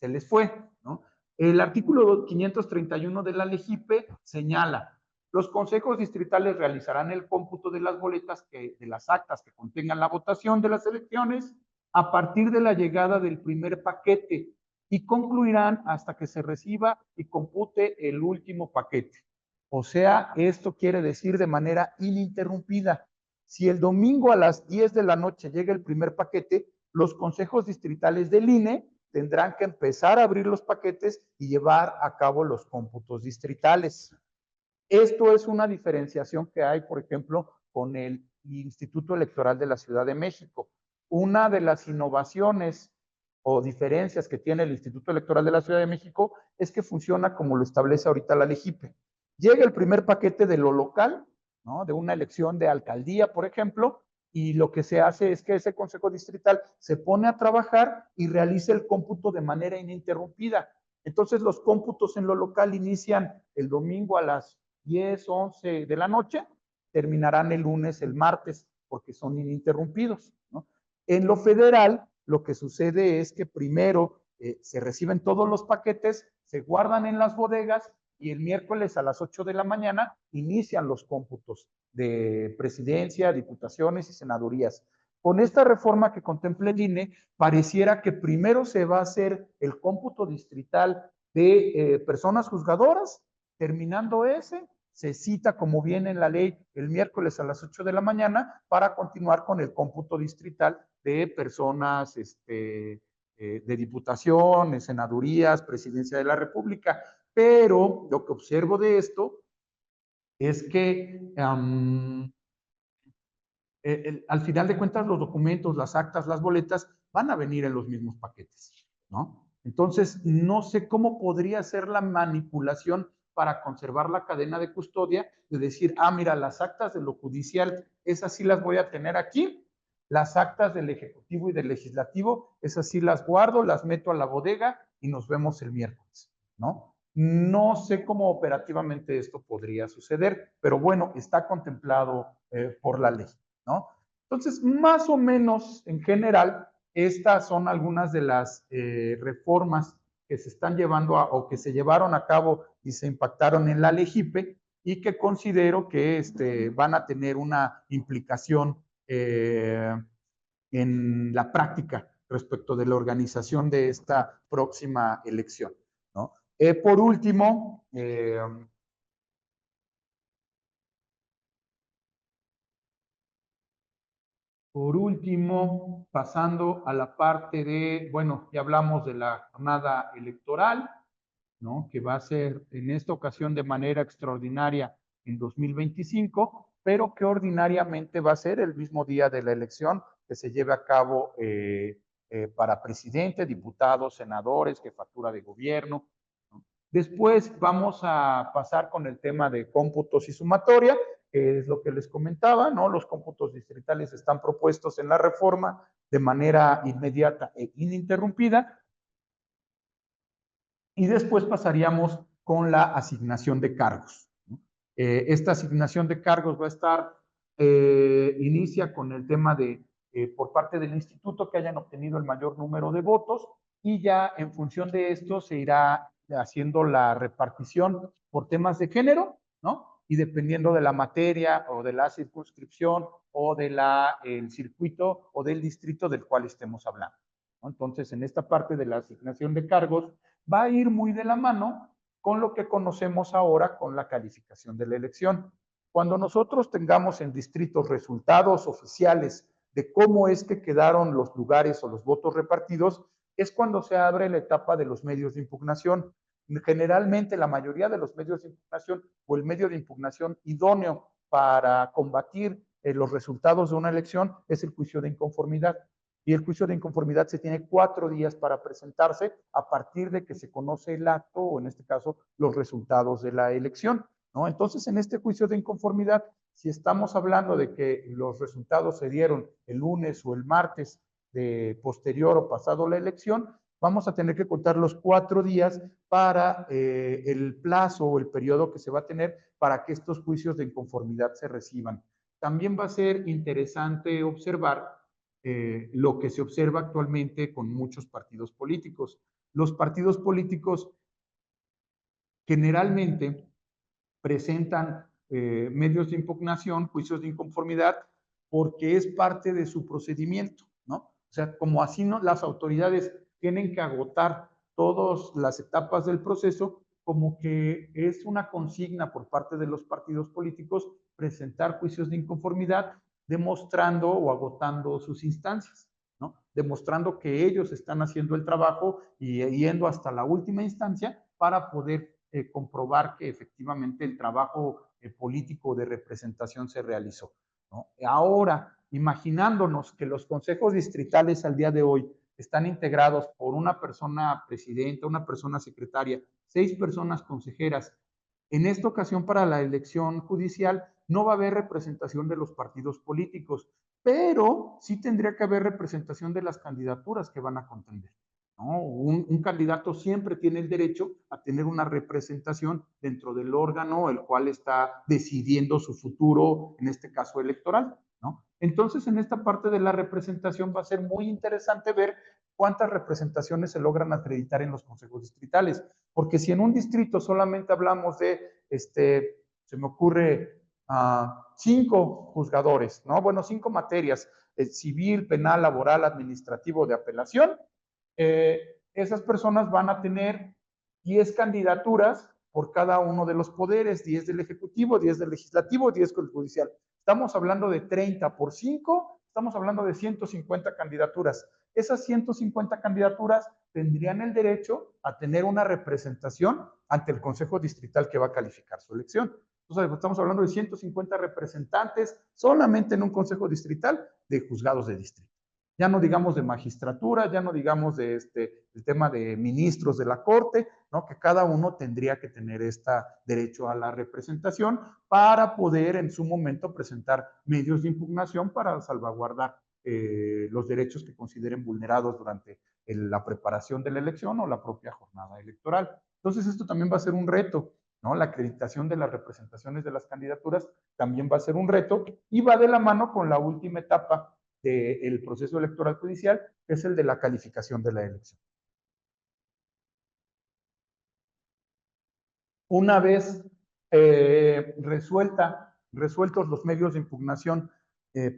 se les fue, ¿no? El artículo 531 de la LEGIPE señala: los consejos distritales realizarán el cómputo de las boletas, de las actas que contengan la votación de las elecciones a partir de la llegada del primer paquete y concluirán hasta que se reciba y compute el último paquete. O sea, esto quiere decir de manera ininterrumpida. Si el domingo a las 10 de la noche llega el primer paquete, los consejos distritales del INE tendrán que empezar a abrir los paquetes y llevar a cabo los cómputos distritales. Esto es una diferenciación que hay, por ejemplo, con el Instituto Electoral de la Ciudad de México. Una de las innovaciones o diferencias que tiene el Instituto Electoral de la Ciudad de México es que funciona como lo establece ahorita la LEGIPE. Llega el primer paquete de lo local, ¿no? De una elección de alcaldía, por ejemplo, y lo que se hace es que ese consejo distrital se pone a trabajar y realiza el cómputo de manera ininterrumpida. Entonces los cómputos en lo local inician el domingo a las 10, 11 de la noche, terminarán el lunes, el martes, porque son ininterrumpidos, ¿no? En lo federal, lo que sucede es que primero se reciben todos los paquetes, se guardan en las bodegas y el miércoles a las 8 de la mañana inician los cómputos de presidencia, diputaciones y senadurías. Con esta reforma que contempla el INE, pareciera que primero se va a hacer el cómputo distrital de personas juzgadoras, terminando ese, se cita como viene en la ley el miércoles a las 8 de la mañana para continuar con el cómputo distrital de personas de diputación, senadurías, presidencia de la República. Pero lo que observo de esto es que al final de cuentas los documentos, las actas, las boletas van a venir en los mismos paquetes, ¿no? Entonces, no sé cómo podría ser la manipulación para conservar la cadena de custodia, de decir, mira, las actas de lo judicial, esas sí las voy a tener aquí, las actas del Ejecutivo y del Legislativo, esas sí las guardo, las meto a la bodega y nos vemos el miércoles, ¿no? No sé cómo operativamente esto podría suceder, pero bueno, está contemplado por la ley, ¿no? Entonces, más o menos, en general, estas son algunas de las reformas que se están llevando o que se llevaron a cabo y se impactaron en la LEGIPE y que considero que van a tener una implicación en la práctica respecto de la organización de esta próxima elección, ¿no? Por último, pasando a la parte de, bueno, ya hablamos de la jornada electoral, ¿no? Que va a ser en esta ocasión de manera extraordinaria en 2025, pero que ordinariamente va a ser el mismo día de la elección que se lleve a cabo para presidente, diputados, senadores, jefatura de gobierno, ¿no? Después vamos a pasar con el tema de cómputos y sumatoria, que es lo que les comentaba, ¿no? Los cómputos distritales están propuestos en la reforma de manera inmediata e ininterrumpida. Y después pasaríamos con la asignación de cargos, ¿no? Esta asignación de cargos va a estar, inicia con el tema de, por parte del instituto, que hayan obtenido el mayor número de votos, y ya en función de esto se irá haciendo la repartición por temas de género, ¿no? Y dependiendo de la materia o de la circunscripción o del circuito o del distrito del cual estemos hablando, ¿no? Entonces, en esta parte de la asignación de cargos, va a ir muy de la mano con lo que conocemos ahora con la calificación de la elección. Cuando nosotros tengamos en distritos resultados oficiales de cómo es que quedaron los lugares o los votos repartidos, es cuando se abre la etapa de los medios de impugnación. Generalmente la mayoría de los medios de impugnación o el medio de impugnación idóneo para combatir los resultados de una elección es el juicio de inconformidad. Y el juicio de inconformidad se tiene 4 días para presentarse a partir de que se conoce el acto o en este caso los resultados de la elección, ¿no? Entonces, en este juicio de inconformidad, si estamos hablando de que los resultados se dieron el lunes o el martes de posterior o pasado la elección, vamos a tener que contar los 4 días para el plazo o el periodo que se va a tener para que estos juicios de inconformidad se reciban. También va a ser interesante observar lo que se observa actualmente con muchos partidos políticos. Los partidos políticos generalmente presentan medios de impugnación, juicios de inconformidad, porque es parte de su procedimiento, ¿no? O sea, como así no, las autoridades tienen que agotar todas las etapas del proceso, como que es una consigna por parte de los partidos políticos presentar juicios de inconformidad, demostrando o agotando sus instancias, ¿no? Demostrando que ellos están haciendo el trabajo y yendo hasta la última instancia para poder comprobar que efectivamente el trabajo político de representación se realizó, ¿no? Ahora, imaginándonos que los consejos distritales al día de hoy están integrados por una persona presidenta, una persona secretaria, 6 personas consejeras, en esta ocasión para la elección judicial no va a haber representación de los partidos políticos, pero sí tendría que haber representación de las candidaturas que van a contender, ¿no? Un candidato siempre tiene el derecho a tener una representación dentro del órgano el cual está decidiendo su futuro, en este caso electoral, ¿no? Entonces, en esta parte de la representación va a ser muy interesante ver cuántas representaciones se logran acreditar en los consejos distritales, porque si en un distrito solamente hablamos de, se me ocurre, 5 juzgadores, ¿no? Bueno, 5 materias, civil, penal, laboral, administrativo, de apelación, esas personas van a tener 10 candidaturas por cada uno de los poderes, 10 del Ejecutivo, 10 del Legislativo, 10 del Judicial. Estamos hablando de 30 por 5, estamos hablando de 150 candidaturas. Esas 150 candidaturas tendrían el derecho a tener una representación ante el Consejo Distrital que va a calificar su elección. Entonces, estamos hablando de 150 representantes solamente en un Consejo Distrital de juzgados de distrito. Ya no digamos de magistratura, ya no digamos de el tema de ministros de la Corte, ¿no? Que cada uno tendría que tener este derecho a la representación para poder en su momento presentar medios de impugnación para salvaguardar los derechos que consideren vulnerados durante la preparación de la elección o la propia jornada electoral. Entonces, esto también va a ser un reto, ¿no? La acreditación de las representaciones de las candidaturas también va a ser un reto y va de la mano con la última etapa del proceso electoral judicial, que es el de la calificación de la elección. Una vez resueltos los medios de impugnación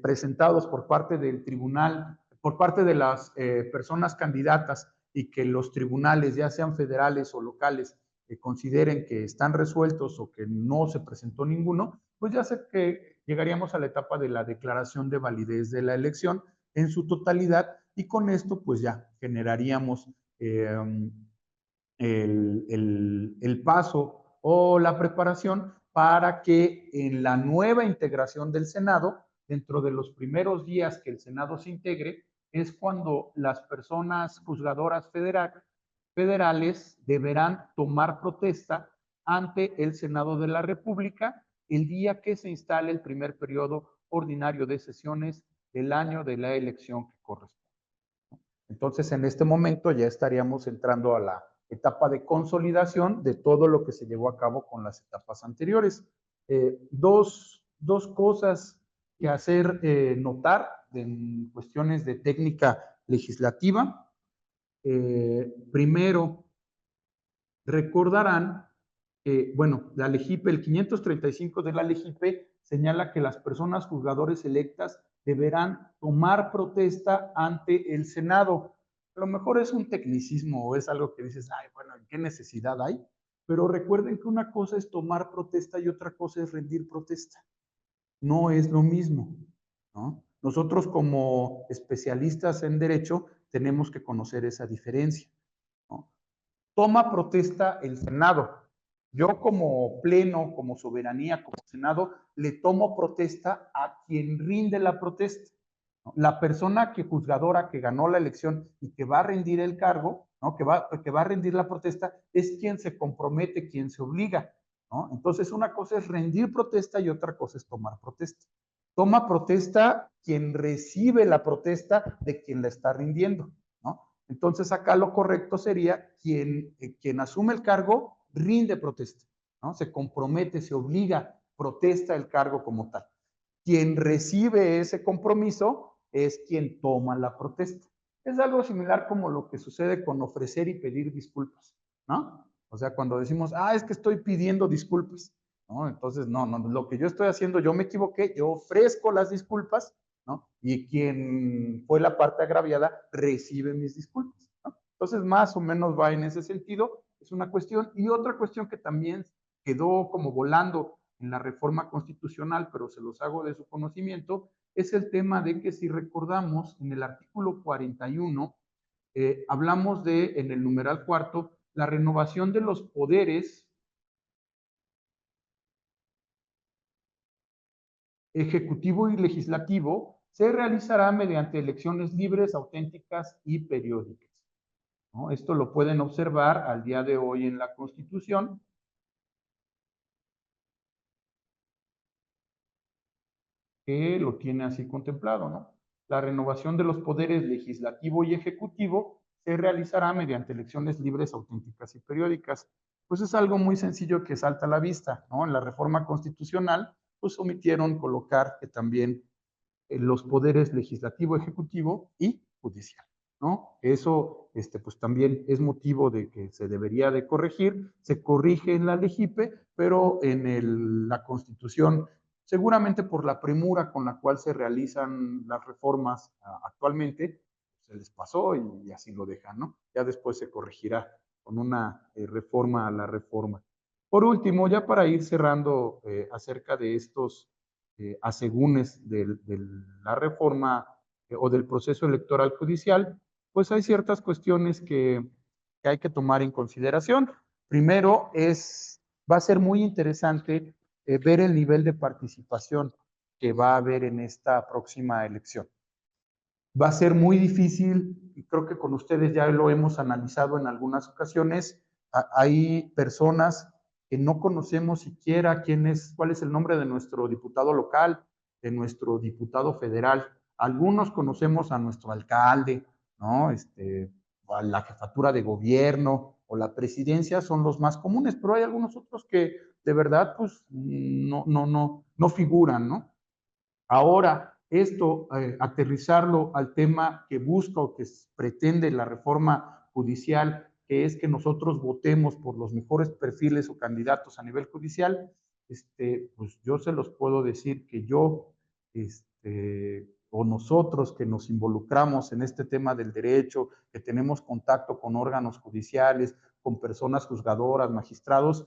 presentados por parte del tribunal, por parte de las personas candidatas y que los tribunales, ya sean federales o locales, consideren que están resueltos o que no se presentó ninguno, pues ya sé que llegaríamos a la etapa de la declaración de validez de la elección en su totalidad y con esto pues ya generaríamos el paso o la preparación para que en la nueva integración del Senado, dentro de los primeros días que el Senado se integre, es cuando las personas juzgadoras federales deberán tomar protesta ante el Senado de la República el día que se instale el primer periodo ordinario de sesiones del año de la elección que corresponde. Entonces, en este momento ya estaríamos entrando a la etapa de consolidación de todo lo que se llevó a cabo con las etapas anteriores. Dos cosas que hacer notar en cuestiones de técnica legislativa. Primero, recordarán que, bueno, la LEGIPE, el 535 de la LEGIPE señala que las personas juzgadores electas deberán tomar protesta ante el Senado. A lo mejor es un tecnicismo o es algo que dices, ay, bueno, ¿qué necesidad hay? Pero recuerden que una cosa es tomar protesta y otra cosa es rendir protesta. No es lo mismo, ¿no? Nosotros como especialistas en derecho tenemos que conocer esa diferencia, ¿no? Toma protesta el Senado. Yo como pleno, como soberanía, como Senado, le tomo protesta a quien rinde la protesta. La persona que juzgadora que ganó la elección y que va a rendir el cargo, ¿no? que va a rendir la protesta, es quien se compromete, quien se obliga, ¿no? Entonces, una cosa es rendir protesta y otra cosa es tomar protesta. Toma protesta quien recibe la protesta de quien la está rindiendo, ¿no? Entonces, acá lo correcto sería quien asume el cargo, rinde protesta, ¿no? Se compromete, se obliga, protesta el cargo como tal. Quien recibe ese compromiso es quien toma la protesta. Es algo similar como lo que sucede con ofrecer y pedir disculpas, ¿no? O sea, cuando decimos, es que estoy pidiendo disculpas, ¿no? Entonces, no, lo que yo estoy haciendo, yo me equivoqué, yo ofrezco las disculpas, ¿no? Y quien fue la parte agraviada recibe mis disculpas, ¿no? Entonces, más o menos va en ese sentido, es una cuestión. Y otra cuestión que también quedó como volando en la reforma constitucional, pero se los hago de su conocimiento, es el tema de que si recordamos en el artículo 41, hablamos de, en el numeral cuarto, la renovación de los poderes ejecutivo y legislativo se realizará mediante elecciones libres, auténticas y periódicas, ¿no? Esto lo pueden observar al día de hoy en la Constitución. Que lo tiene así contemplado, ¿no? La renovación de los poderes legislativo y ejecutivo se realizará mediante elecciones libres, auténticas y periódicas. Pues es algo muy sencillo que salta a la vista, ¿no? En la reforma constitucional, pues omitieron colocar que también los poderes legislativo, ejecutivo y judicial, ¿no? Eso, pues también es motivo de que se debería de corregir, se corrige en la LEGIPE, pero en la Constitución, seguramente por la premura con la cual se realizan las reformas actualmente, se les pasó y así lo dejan, ¿no? Ya después se corregirá con una reforma a la reforma. Por último, ya para ir cerrando acerca de estos asegúnes de la reforma o del proceso electoral judicial, pues hay ciertas cuestiones que hay que tomar en consideración. Primero, va a ser muy interesante ver el nivel de participación que va a haber en esta próxima elección. Va a ser muy difícil, y creo que con ustedes ya lo hemos analizado en algunas ocasiones, hay personas que no conocemos siquiera cuál es el nombre de nuestro diputado local, de nuestro diputado federal. Algunos conocemos a nuestro alcalde, ¿no? A la jefatura de gobierno o la presidencia son los más comunes, pero hay algunos otros que de verdad pues no figuran, ¿no? Ahora, esto, aterrizarlo al tema que busca o que pretende la reforma judicial, que es que nosotros votemos por los mejores perfiles o candidatos a nivel judicial, pues yo se los puedo decir que yo, o nosotros que nos involucramos en este tema del derecho, que tenemos contacto con órganos judiciales, con personas juzgadoras, magistrados,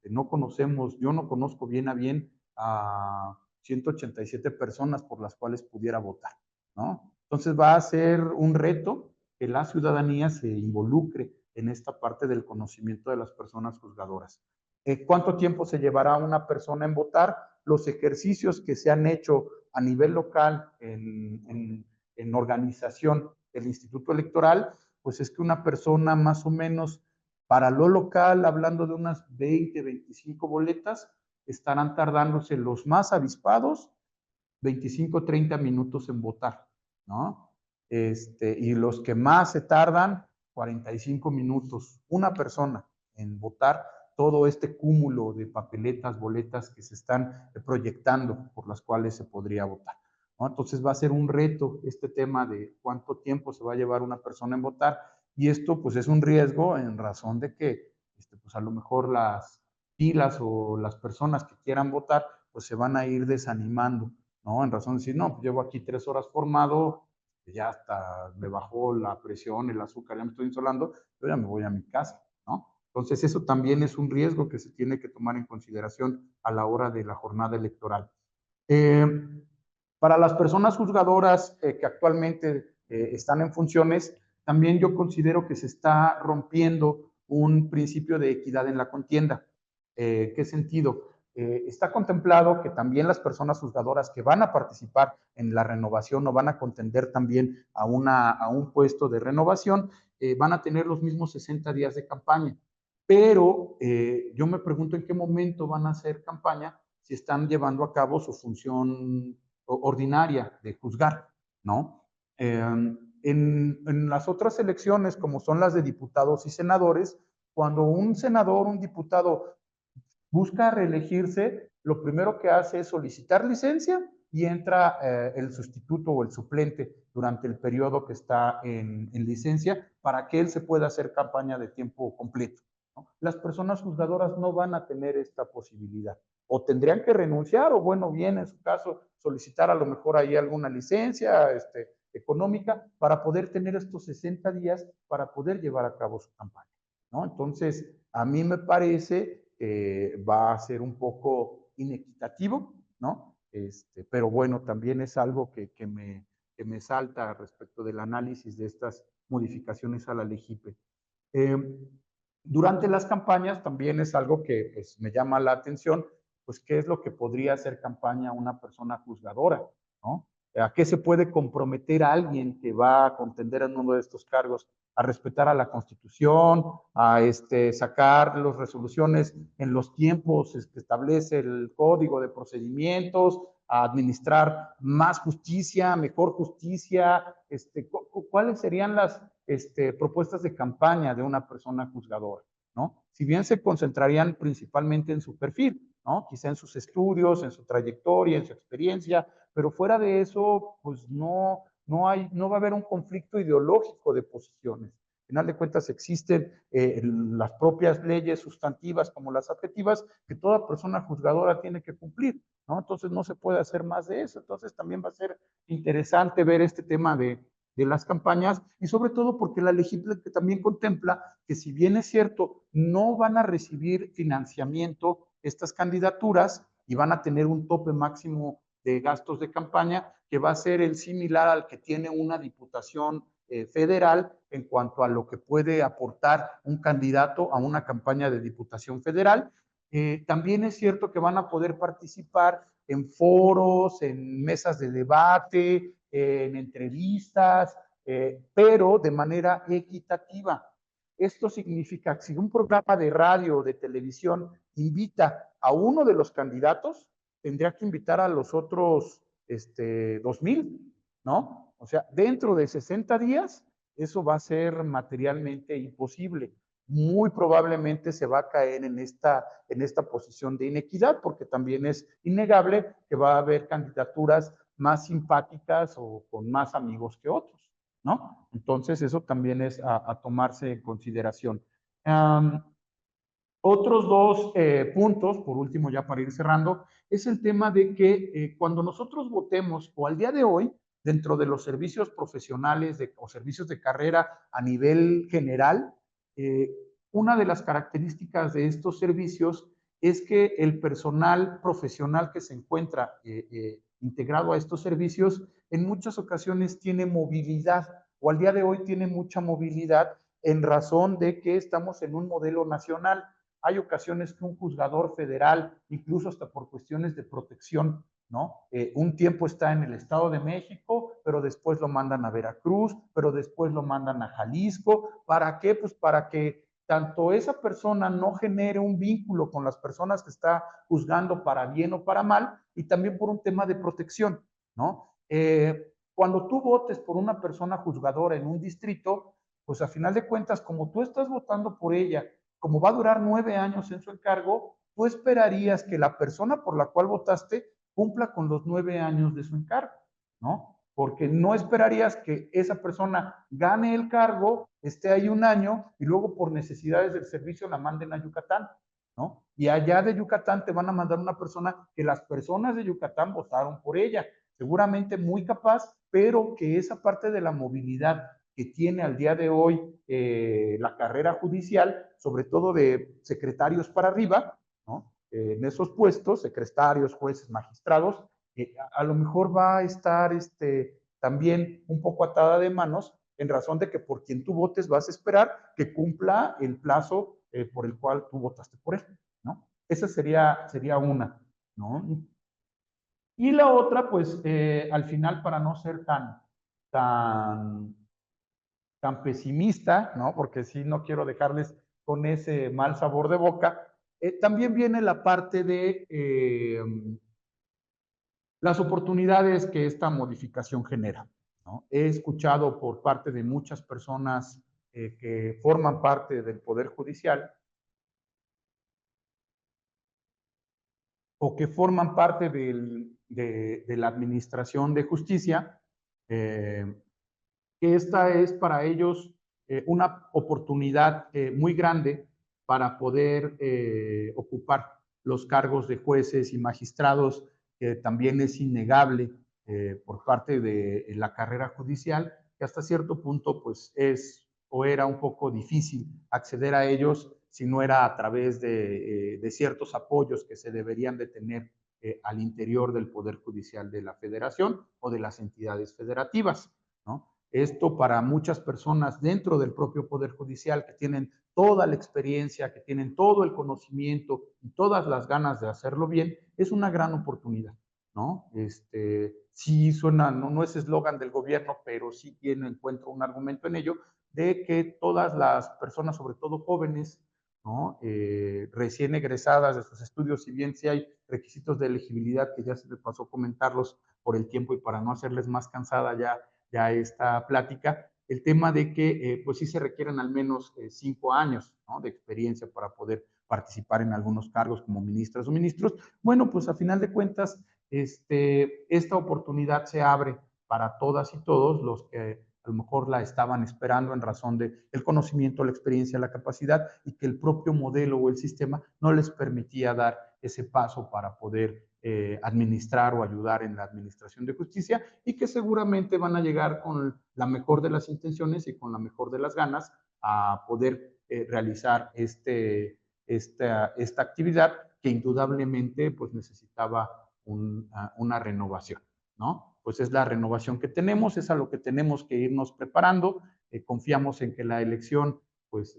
no conocemos, yo no conozco bien a bien a 187 personas por las cuales pudiera votar, ¿no? Entonces va a ser un reto que la ciudadanía se involucre en esta parte del conocimiento de las personas juzgadoras. ¿Cuánto tiempo se llevará una persona en votar? Los ejercicios que se han hecho a nivel local en organización del Instituto Electoral, pues es que una persona más o menos para lo local, hablando de unas 20, 25 boletas, estarán tardándose los más avispados 25, 30 minutos en votar, ¿no? Y los que más se tardan, 45 minutos, una persona en votar todo este cúmulo de papeletas, boletas que se están proyectando por las cuales se podría votar, ¿no? Entonces va a ser un reto este tema de cuánto tiempo se va a llevar una persona en votar, y esto pues es un riesgo en razón de que pues a lo mejor las filas o las personas que quieran votar pues se van a ir desanimando, ¿no? En razón de decir, no, pues llevo aquí 3 horas formado, ya hasta me bajó la presión, el azúcar, ya me estoy insolando, yo ya me voy a mi casa, ¿no? Entonces eso también es un riesgo que se tiene que tomar en consideración a la hora de la jornada electoral. Eh, para las personas juzgadoras que actualmente están en funciones, también yo considero que se está rompiendo un principio de equidad en la contienda. ¿Qué sentido? Está contemplado que también las personas juzgadoras que van a participar en la renovación o van a contender también a un puesto de renovación, van a tener los mismos 60 días de campaña. Pero yo me pregunto en qué momento van a hacer campaña si están llevando a cabo su función ordinaria de juzgar, ¿no? En las otras elecciones, como son las de diputados y senadores, cuando un senador, un diputado busca reelegirse, lo primero que hace es solicitar licencia y entra el sustituto o el suplente durante el periodo que está en licencia para que él se pueda hacer campaña de tiempo completo, ¿no? Las personas juzgadoras no van a tener esta posibilidad. O tendrían que renunciar, o bueno, bien, en su caso, solicitar a lo mejor ahí alguna licencia económica para poder tener estos 60 días para poder llevar a cabo su campaña, ¿no? Entonces, a mí me parece que va a ser un poco inequitativo, ¿no? Pero bueno, también es algo que me salta respecto del análisis de estas modificaciones a la ley JIPE. Durante las campañas también es algo que pues, me llama la atención, pues qué es lo que podría hacer campaña una persona juzgadora, ¿no? ¿A qué se puede comprometer a alguien que va a contender en uno de estos cargos? A respetar a la Constitución, a sacar las resoluciones en los tiempos que establece el Código de Procedimientos, a administrar más justicia, mejor justicia. ¿Cuáles serían las propuestas de campaña de una persona juzgadora, ¿no? Si bien se concentrarían principalmente en su perfil, ¿no? Quizá en sus estudios, en su trayectoria, en su experiencia, pero fuera de eso, pues no va a haber un conflicto ideológico de posiciones. Al final de cuentas existen las propias leyes sustantivas como las adjetivas que toda persona juzgadora tiene que cumplir, ¿no? Entonces no se puede hacer más de eso. Entonces también va a ser interesante ver este tema de las campañas, y sobre todo porque la legislatura también contempla que, si bien es cierto, no van a recibir financiamiento estas candidaturas, y van a tener un tope máximo de gastos de campaña que va a ser el similar al que tiene una diputación federal en cuanto a lo que puede aportar un candidato a una campaña de diputación federal. También es cierto que van a poder participar en foros, en mesas de debate, en entrevistas, pero de manera equitativa. Esto significa que si un programa de radio o de televisión invita a uno de los candidatos, tendría que invitar a los otros 2,000, ¿no? O sea, dentro de 60 días, eso va a ser materialmente imposible. Muy probablemente se va a caer en esta posición de inequidad, porque también es innegable que va a haber candidaturas más simpáticas o con más amigos que otros, ¿no? Entonces, eso también es a tomarse en consideración. Otros dos puntos, por último, ya para ir cerrando, es el tema de que cuando nosotros votemos, o al día de hoy, dentro de los servicios profesionales o servicios de carrera a nivel general, eh, una de las características de estos servicios es que el personal profesional que se encuentra integrado a estos servicios en muchas ocasiones tiene movilidad, o al día de hoy tiene mucha movilidad en razón de que estamos en un modelo nacional. Hay ocasiones que un juzgador federal, incluso hasta por cuestiones de protección, ¿no? Un tiempo está en el Estado de México, pero después lo mandan a Veracruz, pero después lo mandan a Jalisco. ¿Para qué? Pues para que tanto esa persona no genere un vínculo con las personas que está juzgando para bien o para mal, y también por un tema de protección, ¿no? Cuando tú votes por una persona juzgadora en un distrito, pues a final de cuentas, como tú estás votando por ella, como va a durar 9 años en su encargo, tú esperarías que la persona por la cual votaste cumpla con los 9 años de su encargo, ¿no? Porque no esperarías que esa persona gane el cargo, esté ahí un año y luego por necesidades del servicio la manden a Yucatán, ¿no? Y allá de Yucatán te van a mandar una persona que las personas de Yucatán votaron por ella, seguramente muy capaz, pero que esa parte de la movilidad que tiene al día de hoy la carrera judicial, sobre todo de secretarios para arriba, ¿no? En esos puestos, secretarios, jueces, magistrados, a lo mejor va a estar también un poco atada de manos en razón de que por quien tú votes vas a esperar que cumpla el plazo por el cual tú votaste por él, ¿no? Esa sería una, ¿no? Y la otra, pues, al final, para no ser tan tan pesimista, ¿no? Porque sí, no quiero dejarles con ese mal sabor de boca. También viene la parte de las oportunidades que esta modificación genera, ¿no? He escuchado por parte de muchas personas que forman parte del Poder Judicial o que forman parte de la Administración de Justicia, eh, que esta es para ellos una oportunidad muy grande para poder ocupar los cargos de jueces y magistrados, que también es innegable por parte de la carrera judicial, que hasta cierto punto pues es o era un poco difícil acceder a ellos si no era a través de ciertos apoyos que se deberían de tener al interior del Poder Judicial de la Federación o de las entidades federativas, ¿no? Esto para muchas personas dentro del propio Poder Judicial que tienen toda la experiencia, que tienen todo el conocimiento y todas las ganas de hacerlo bien, es una gran oportunidad, ¿no? Sí suena, no es eslogan del gobierno, pero sí tiene encuentro un argumento en ello de que todas las personas, sobre todo jóvenes, ¿no? Recién egresadas de sus estudios, si bien sí hay requisitos de elegibilidad que ya se me pasó comentarlos por el tiempo y para no hacerles más cansada ya esta plática, el tema de que pues sí se requieren al menos 5 años, ¿no? De experiencia para poder participar en algunos cargos como ministras o ministros. Bueno, pues a final de cuentas, esta oportunidad se abre para todas y todos los que a lo mejor la estaban esperando en razón del conocimiento, la experiencia, la capacidad, y que el propio modelo o el sistema no les permitía dar ese paso para poder administrar o ayudar en la administración de justicia, y que seguramente van a llegar con la mejor de las intenciones y con la mejor de las ganas a poder realizar esta actividad que indudablemente pues necesitaba una renovación, ¿no? Pues es la renovación que tenemos, es a lo que tenemos que irnos preparando, confiamos en que la elección pues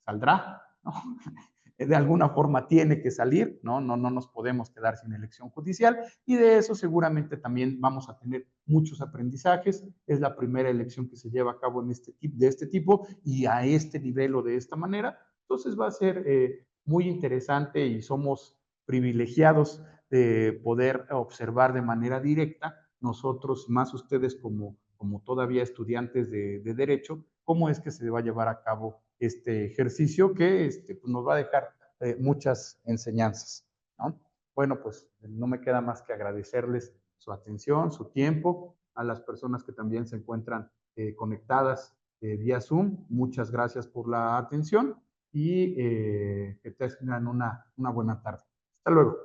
saldrá, ¿no? De alguna forma tiene que salir, ¿no? No nos podemos quedar sin elección judicial y de eso seguramente también vamos a tener muchos aprendizajes. Es la primera elección que se lleva a cabo de este tipo y a este nivel o de esta manera. Entonces va a ser muy interesante y somos privilegiados de poder observar de manera directa, nosotros, más ustedes como todavía estudiantes de Derecho, cómo es que se va a llevar a cabo este ejercicio que pues nos va a dejar muchas enseñanzas, ¿no? Bueno, pues no me queda más que agradecerles su atención, su tiempo, a las personas que también se encuentran conectadas vía Zoom. Muchas gracias por la atención y que tengan una buena tarde. Hasta luego.